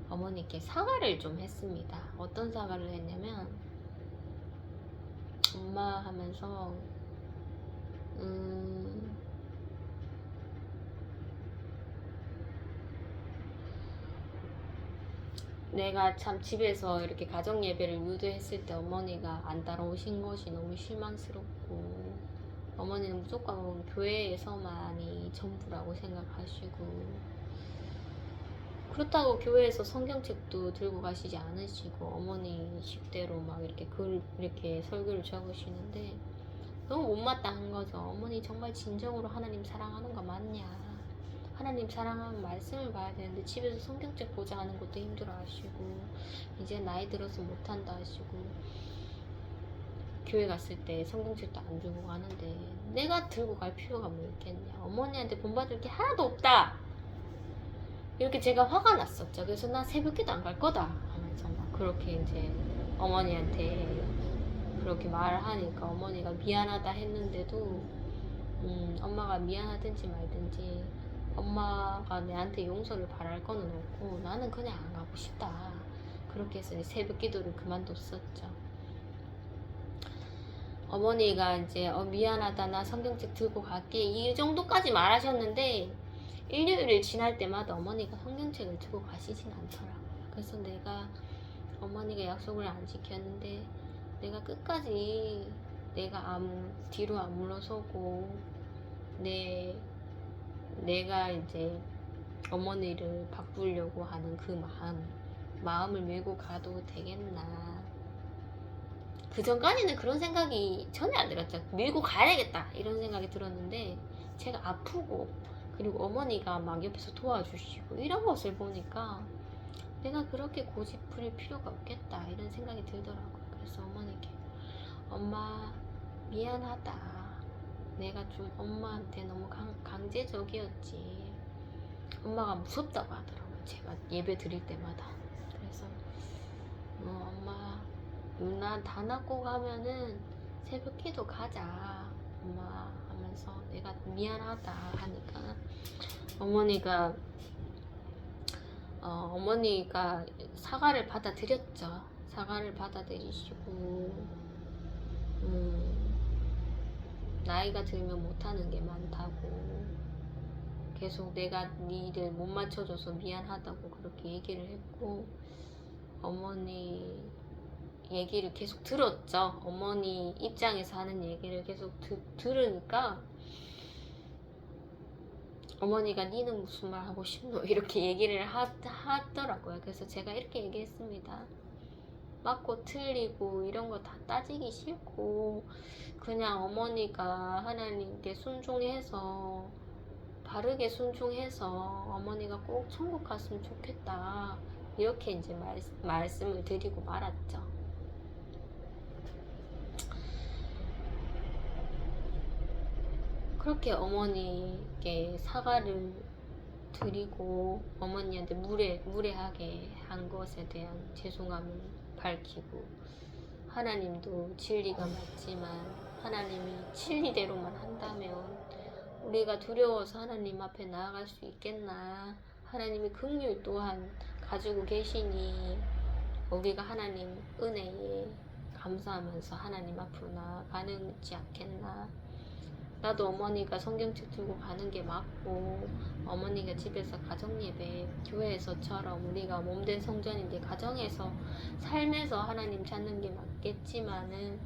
어머니께 사과를 좀 했습니다. 어떤 사과를 했냐면, 엄마 하면서 내가 참 집에서 이렇게 가정 예배를 유도했을 때 어머니가 안 따라오신 것이 너무 실망스럽고, 어머니는 무조건 교회에서만이 전부라고 생각하시고, 그렇다고 교회에서 성경책도 들고 가시지 않으시고 어머니 식대로 막 이렇게 이렇게 설교를 적으시는데 너무 못마땅한 거죠. 어머니 정말 진정으로 하나님 사랑하는 거 맞냐? 하나님 사랑하면 말씀을 봐야 되는데 집에서 성경책 보자 하는 것도 힘들어 하시고, 이제 나이 들어서 못한다 하시고, 교회 갔을 때 성경책도 안 들고 가는데 내가 들고 갈 필요가 뭐 있겠냐? 어머니한테 본받을 게 하나도 없다! 이렇게 제가 화가 났었죠. 그래서 나 새벽기도 안 갈 거다 하면서 막 그렇게 이제 어머니한테 그렇게 말을 하니까 어머니가 미안하다 했는데도 엄마가 미안하든지 말든지 엄마가 내한테 용서를 바랄 거는 없고 나는 그냥 안 가고 싶다. 그렇게 해서 이제 새벽기도를 그만뒀었죠. 어머니가 이제 미안하다, 나 성경책 들고 갈게, 이 정도까지 말하셨는데 일요일을 지날 때마다 어머니가 성경책을 들고 가시진 않더라고요. 그래서 어머니가 약속을 안 지켰는데 내가 끝까지 내가 뒤로 안 물러서고 내가 이제 어머니를 바꾸려고 하는 그 마음을 밀고 가도 되겠나. 그 전까지는 그런 생각이 전혀 안 들었죠. 밀고 가야겠다 이런 생각이 들었는데 제가 아프고 그리고 어머니가 막 옆에서 도와주시고 이런 것을 보니까 내가 그렇게 고집 부릴 필요가 없겠다 이런 생각이 들더라고요. 그래서 어머니께 엄마 미안하다. 내가 좀 엄마한테 너무 강제적이었지. 엄마가 무섭다고 하더라고요. 제가 예배 드릴 때마다. 그래서 엄마 누나 다 낳고 가면은 새벽 기도 가자 엄마 하면서 내가 미안하다 하니까 어머니가 사과를 받아들였죠. 사과를 받아들이시고 나이가 들면 못하는 게 많다고 계속 내가 네 일을 못 맞춰줘서 미안하다고 그렇게 얘기를 했고 어머니 얘기를 계속 들었죠. 어머니 입장에서 하는 얘기를 계속 들으니까 어머니가 니는 무슨 말 하고 싶노 이렇게 얘기를 하더라고요. 그래서 제가 이렇게 얘기했습니다. 맞고 틀리고 이런 거 다 따지기 싫고 그냥 어머니가 하나님께 순종해서 바르게 순종해서 어머니가 꼭 천국 갔으면 좋겠다 이렇게 이제 말씀을 드리고 말았죠. 그렇게 어머니께 사과를 드리고 어머니한테 무례하게 한 것에 대한 죄송함을 밝히고 하나님도 진리가 맞지만 하나님이 진리대로만 한다면 우리가 두려워서 하나님 앞에 나아갈 수 있겠나. 하나님이 긍휼 또한 가지고 계시니 우리가 하나님 은혜에 감사하면서 하나님 앞으로 나아가는지 않겠나. 나도 어머니가 성경책 들고 가는 게 맞고 어머니가 집에서 가정예배 교회에서처럼 우리가 몸된 성전인데 가정에서 삶에서 하나님 찾는 게 맞겠지만은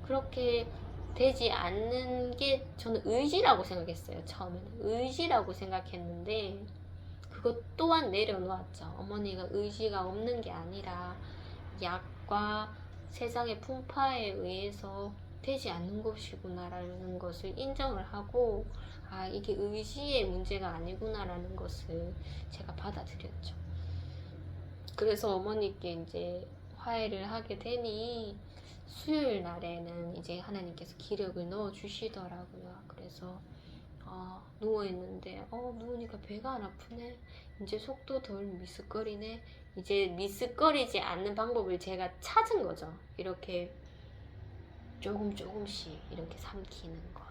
그렇게 되지 않는 게 저는 의지라고 생각했어요. 처음에는 의지라고 생각했는데 그것 또한 내려놓았죠. 어머니가 의지가 없는 게 아니라 약과 세상의 풍파에 의해서 되지 않는 것이구나라는 것을 인정을 하고 이게 의지의 문제가 아니구나라는 것을 제가 받아들였죠. 그래서 어머니께 이제 화해를 하게 되니 수요일 날에는 이제 하나님께서 기력을 넣어 주시더라고요. 그래서 누워있는데 누우니까 배가 안 아프네. 이제 속도 덜 미스거리네. 이제 미스거리지 않는 방법을 제가 찾은 거죠. 이렇게 조금씩 이렇게 삼키는 것.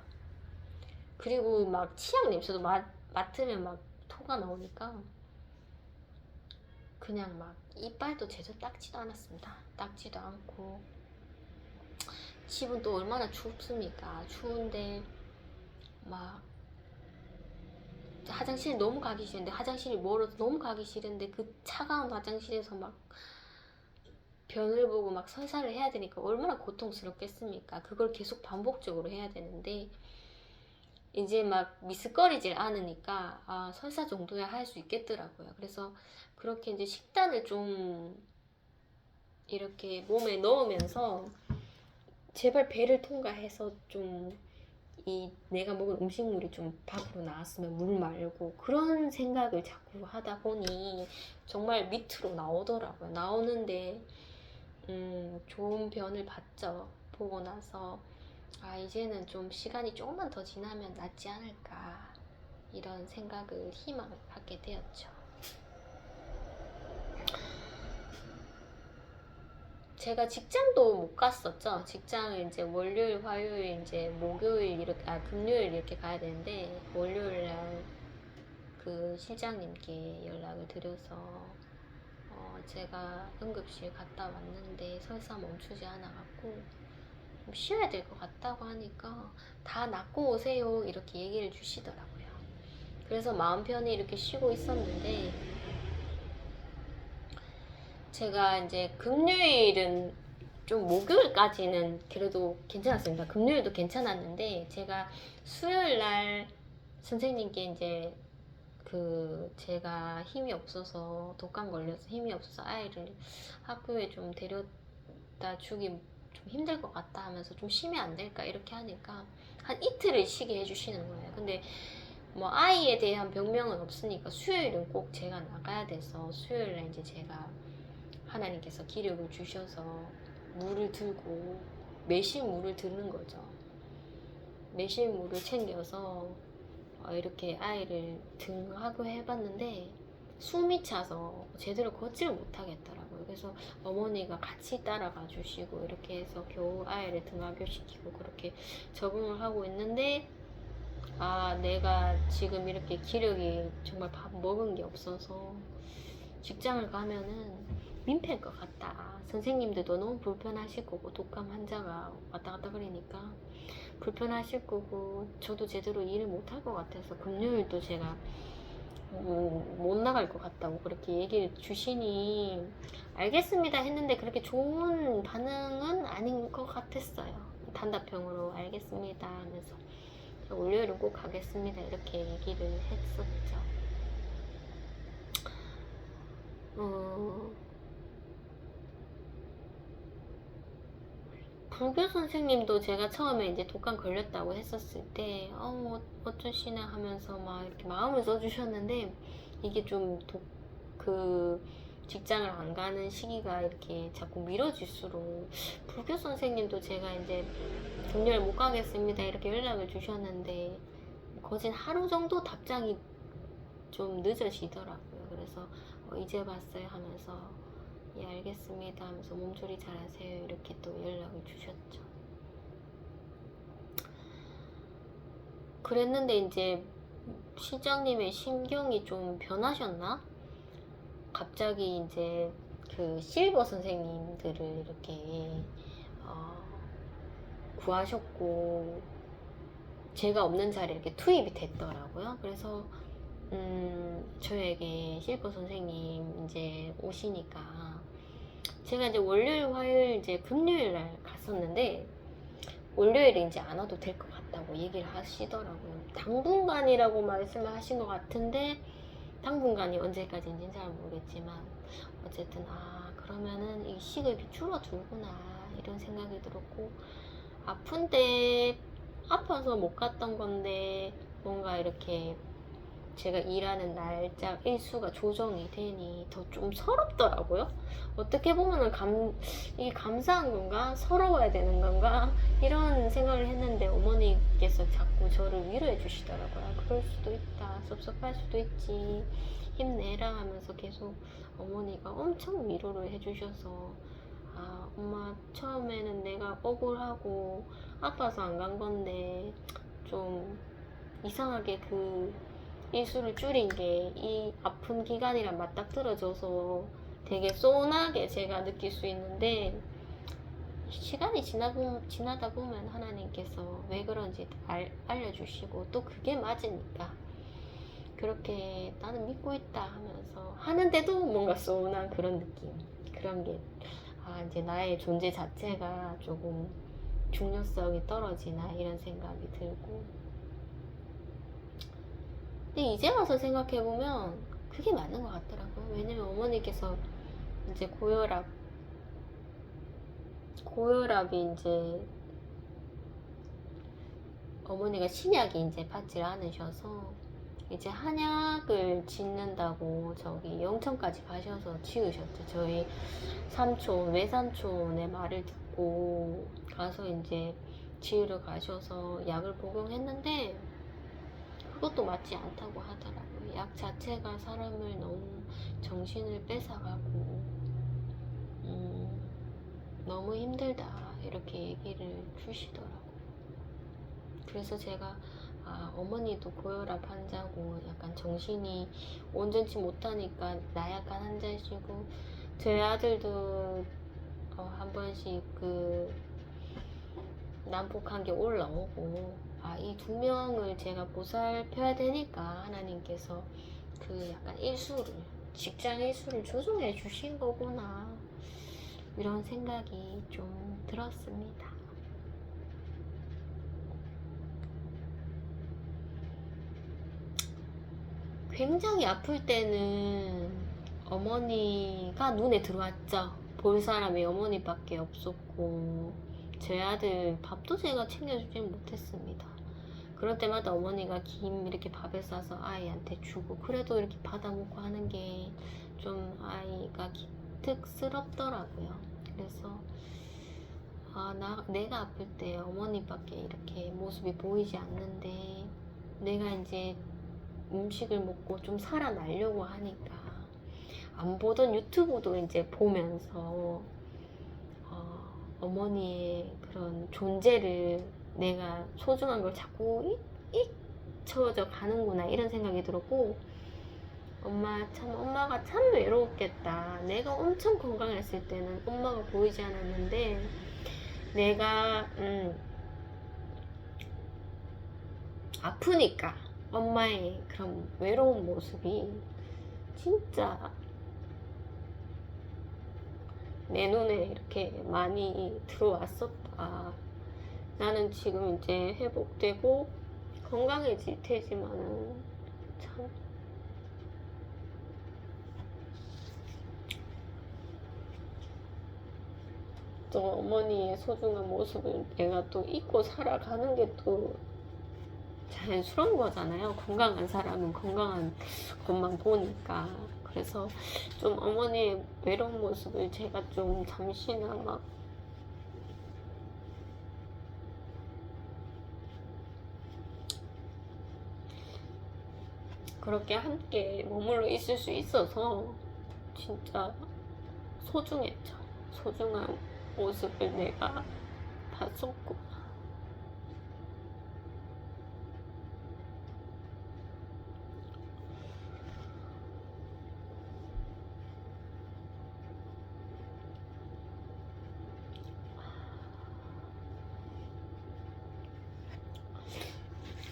그리고 막 치약 냄새도 맡으면 막 토가 나오니까 그냥 막 이빨도 제대로 닦지도 않았습니다. 닦지도 않고 집은 또 얼마나 춥습니까? 추운데 막 화장실 너무 가기 싫은데 화장실이 멀어서 너무 가기 싫은데 그 차가운 화장실에서 막 변을 보고 막 설사를 해야 되니까 얼마나 고통스럽겠습니까? 그걸 계속 반복적으로 해야 되는데 이제 막 미스거리질 않으니까 설사 정도야 할 수 있겠더라고요. 그래서 그렇게 이제 식단을 좀 이렇게 몸에 넣으면서 제발 배를 통과해서 좀 내가 먹은 음식물이 좀 밖으로 나왔으면 물 말고 그런 생각을 자꾸 하다 보니 정말 밑으로 나오더라고요. 나오는데 좋은 변을 봤죠. 보고 나서 이제는 좀 시간이 조금만 더 지나면 낫지 않을까 이런 생각을 희망을 갖게 되었죠. 제가 직장도 못 갔었죠. 직장을 이제 월요일, 화요일, 이제 목요일 이렇게 금요일 이렇게 가야 되는데 월요일 날 그 실장님께 연락을 드려서 제가 응급실 갔다 왔는데 설사 멈추지 않아갖고 좀 쉬어야 될 것 같다고 하니까 다 낫고 오세요 이렇게 얘기를 주시더라고요. 그래서 마음 편히 이렇게 쉬고 있었는데 제가 이제 금요일은 좀 목요일까지는 그래도 괜찮았습니다. 금요일도 괜찮았는데 제가 수요일 날 선생님께 이제 제가 힘이 없어서 독감 걸려서 힘이 없어서 아이를 학교에 좀 데려다 주기 좀 힘들 것 같다 하면서 좀 쉬면 안 될까 이렇게 하니까 한 이틀을 쉬게 해주시는 거예요. 근데 뭐 아이에 대한 병명은 없으니까 수요일은 꼭 제가 나가야 돼서 수요일에 이제 제가 하나님께서 기력을 주셔서 물을 들고 매실 물을 드는 거죠. 매실 물을 챙겨서 이렇게 아이를 등하고 해봤는데 숨이 차서 제대로 걷지를 못하겠더라고요. 그래서 어머니가 같이 따라가 주시고 이렇게 해서 겨우 아이를 등하교시키고 그렇게 적응을 하고 있는데 내가 지금 이렇게 기력이 정말 밥 먹은 게 없어서 직장을 가면은 민폐일 것 같다. 선생님들도 너무 불편하실 거고 독감 환자가 왔다 갔다 그러니까 불편하실 거고 저도 제대로 일을 못할 것 같아서 금요일도 제가 못 나갈 것 같다고 그렇게 얘기를 주시니 알겠습니다 했는데 그렇게 좋은 반응은 아닌 것 같았어요. 단답형으로 알겠습니다 하면서 월요일은 꼭 가겠습니다 이렇게 얘기를 했었죠. 불교 선생님도 제가 처음에 이제 독감 걸렸다고 했었을 때 어쩌시나 하면서 막 이렇게 마음을 써주셨는데 이게 좀 직장을 안 가는 시기가 이렇게 자꾸 미뤄질수록 불교 선생님도 제가 이제 금요일 못 가겠습니다 이렇게 연락을 주셨는데 거진 하루 정도 답장이 좀 늦어지더라고요. 그래서 이제 봤어요 하면서 예 알겠습니다 하면서 몸조리 잘하세요 이렇게 또 연락을 주셨죠. 그랬는데 이제 실장님의 심경이 좀 변하셨나? 갑자기 이제 그 실버 선생님들을 이렇게 구하셨고 제가 없는 자리에 이렇게 투입이 됐더라고요. 그래서 저에게 실버 선생님 이제 오시니까 제가 이제 월요일, 화요일, 이제 금요일 날 갔었는데 월요일에 이제 안 와도 될 것 같다고 얘기를 하시더라고요. 당분간이라고 말씀을 하신 것 같은데 당분간이 언제까지인지는 잘 모르겠지만 어쨌든 그러면은 이 시급이 줄어들구나 이런 생각이 들었고 아픈데 아파서 못 갔던 건데 뭔가 이렇게 제가 일하는 날짜 일수가 조정이 되니 더 좀 서럽더라고요. 어떻게 보면은 이게 감사한 건가? 서러워야 되는 건가? 이런 생각을 했는데 어머니께서 자꾸 저를 위로해 주시더라고요. 그럴 수도 있다. 섭섭할 수도 있지. 힘내라 하면서 계속 어머니가 엄청 위로를 해주셔서 엄마 처음에는 내가 억울하고 아파서 안 간 건데 좀 이상하게 일수를 줄인 게 이 아픈 기간이랑 맞닥뜨려져서 되게 쏘나게 제가 느낄 수 있는데 시간이 지나다 보면 하나님께서 왜 그런지 알려주시고 또 그게 맞으니까 그렇게 나는 믿고 있다 하면서 하는데도 뭔가 쏘난 그런 느낌 그런 게 이제 나의 존재 자체가 조금 중요성이 떨어지나 이런 생각이 들고 근데 이제 와서 생각해보면 그게 맞는 것 같더라고요. 왜냐면 어머니께서 이제 고혈압이 이제 어머니가 신약이 이제 받질 않으셔서 이제 한약을 짓는다고 저기 영천까지 가셔서 지으셨죠. 저희 외삼촌의 말을 듣고 가서 이제 지으러 가셔서 약을 복용했는데 그것도 맞지 않다고 하더라고요. 약 자체가 사람을 너무 정신을 뺏어가고 너무 힘들다 이렇게 얘기를 주시더라고요. 그래서 제가 어머니도 고혈압 환자고 약간 정신이 온전치 못하니까 나약한 환자시고 저희 아들도 한 번씩 난폭한 게 올라오고 이 두 명을 제가 보살펴야 되니까 하나님께서 약간 직장 일수를 조정해 주신 거구나 이런 생각이 좀 들었습니다. 굉장히 아플 때는 어머니가 눈에 들어왔죠. 볼 사람이 어머니밖에 없었고 제 아들 밥도 제가 챙겨주지 못했습니다. 그럴 때마다 어머니가 김 이렇게 밥에 싸서 아이한테 주고 그래도 이렇게 받아 먹고 하는 게 좀 아이가 기특스럽더라고요. 그래서 내가 아플 때 어머니밖에 이렇게 모습이 보이지 않는데 내가 이제 음식을 먹고 좀 살아나려고 하니까 안 보던 유튜브도 이제 보면서 어머니의 그런 존재를 내가 소중한 걸 자꾸 잊혀져 가는구나 이런 생각이 들었고 엄마가 참 외로웠겠다. 내가 엄청 건강했을 때는 엄마가 보이지 않았는데 내가 아프니까 엄마의 그런 외로운 모습이 진짜 내 눈에 이렇게 많이 들어왔었다. 나는 지금 이제 회복되고 건강해질 테지만은 참 또 어머니의 소중한 모습을 내가 또 잊고 살아가는 게 또 자연스러운 거잖아요. 건강한 사람은 건강한 것만 보니까. 그래서 좀 어머니의 외로운 모습을 제가 좀 잠시나마 그렇게 함께 머물러 있을 수 있어서 진짜 소중했죠. 소중한 모습을 내가 봤었고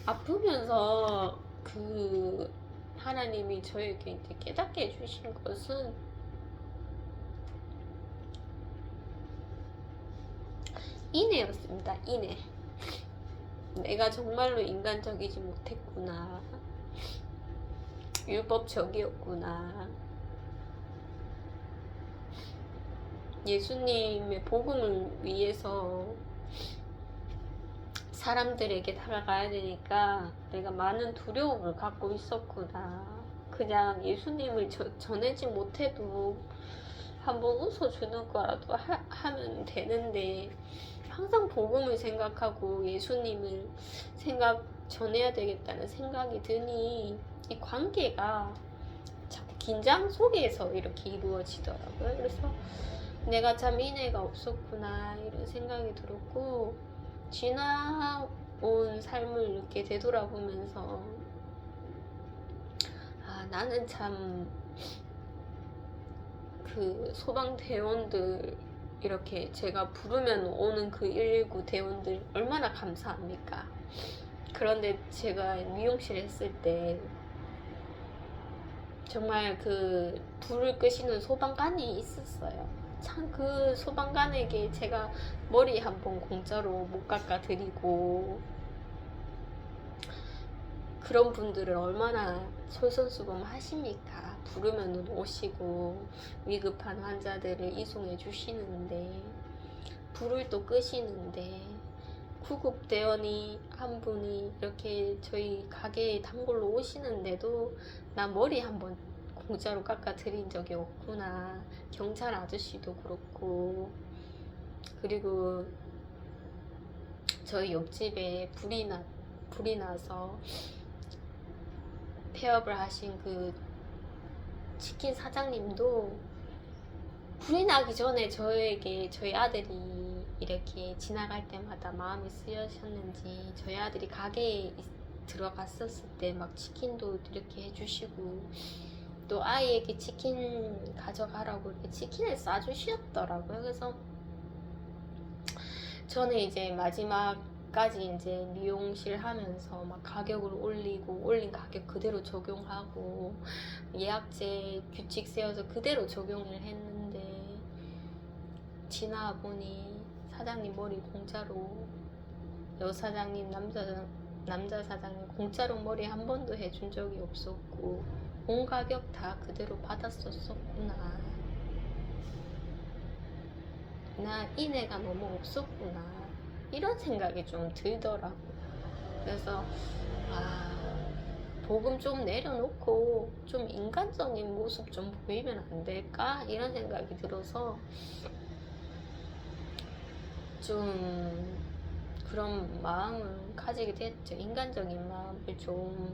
아프면서 그 하나님이 저에게 이제 깨닫게 해주신 것은 인애였습니다. 인애. 내가 정말로 인간적이지 못했구나. 율법적이었구나. 예수님의 복음을 위해서 사람들에게 다가가야 되니까 내가 많은 두려움을 갖고 있었구나. 그냥 예수님을 전하지 못해도 한번 웃어주는 거라도 하면 되는데 항상 복음을 생각하고 예수님을 전해야 되겠다는 생각이 드니 이 관계가 자꾸 긴장 속에서 이렇게 이루어지더라고요. 그래서 내가 참 인애가 없었구나 이런 생각이 들었고 지나온 삶을 이렇게 되돌아보면서 나는 참 그 소방대원들 이렇게 제가 부르면 오는 그 119 대원들 얼마나 감사합니까? 그런데 제가 미용실 했을 때 정말 그 불을 끄시는 소방관이 있었어요. 참 그 소방관에게 제가 머리 한번 공짜로 못 깎아 드리고 그런 분들을 얼마나 솔선수범 하십니까? 부르면 오시고 위급한 환자들을 이송해 주시는데 불을 또 끄시는데 구급대원이 한 분이 이렇게 저희 가게에 단골로 오시는데도 나 머리 한번 공짜로 깎아 드린 적이 없구나. 경찰 아저씨도 그렇고 그리고 저희 옆집에 불이 나서 폐업을 하신 그 치킨 사장님도 불이 나기 전에 저에게 저희 아들이 이렇게 지나갈 때마다 마음이 쓰여졌는지 저희 아들이 가게에 들어갔었을 때 막 치킨도 이렇게 해주시고 또 아이에게 치킨 가져가라고 이렇게 치킨을 싸주셨더라고요. 그래서 저는 이제 마지막까지 이제 미용실 하면서 막 가격을 올리고 올린 가격 그대로 적용하고 예약제 규칙 세워서 그대로 적용을 했는데 지나보니 사장님 머리 공짜로 여사장님 남자 사장님 공짜로 머리 한 번도 해준 적이 없었고 온 가격 다 그대로 받았었구나. 나 인애가 너무 없었구나 이런 생각이 좀 들더라고요. 그래서 복음 좀 내려놓고 좀 인간적인 모습 좀 보이면 안 될까? 이런 생각이 들어서 좀 그런 마음을 가지게 됐죠. 인간적인 마음을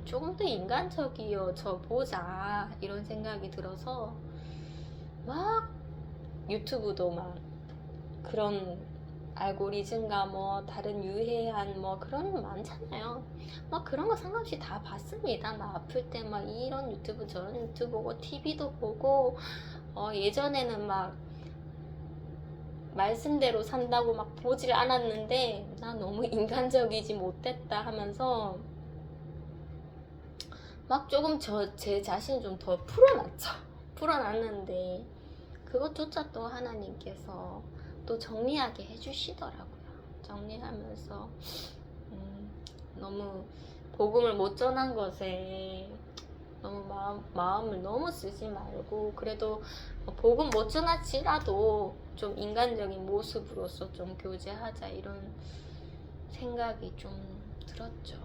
조금 더 인간적이어져 보자 이런 생각이 들어서 막 유튜브도 막 그런 알고리즘과 뭐 다른 유해한 뭐 그런 거 많잖아요. 막 그런 거 상관없이 다 봤습니다. 막 아플 때 막 이런 유튜브 저런 유튜브 보고 TV도 보고 예전에는 막 말씀대로 산다고 막 보질 않았는데 나 너무 인간적이지 못했다 하면서 막 조금 제 자신을 좀 더 풀어놨죠. 풀어놨는데 그것조차 또 하나님께서 또 정리하게 해주시더라고요. 정리하면서 너무 복음을 못 전한 것에 너무 마음을 너무 쓰지 말고 그래도 복음 못 전할지라도 좀 인간적인 모습으로서 좀 교제하자 이런 생각이 좀 들었죠.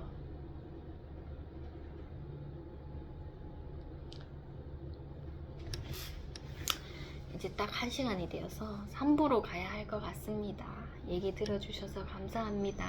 이제 딱 1시간이 되어서 3부로 가야 할 것 같습니다. 얘기 들어주셔서 감사합니다.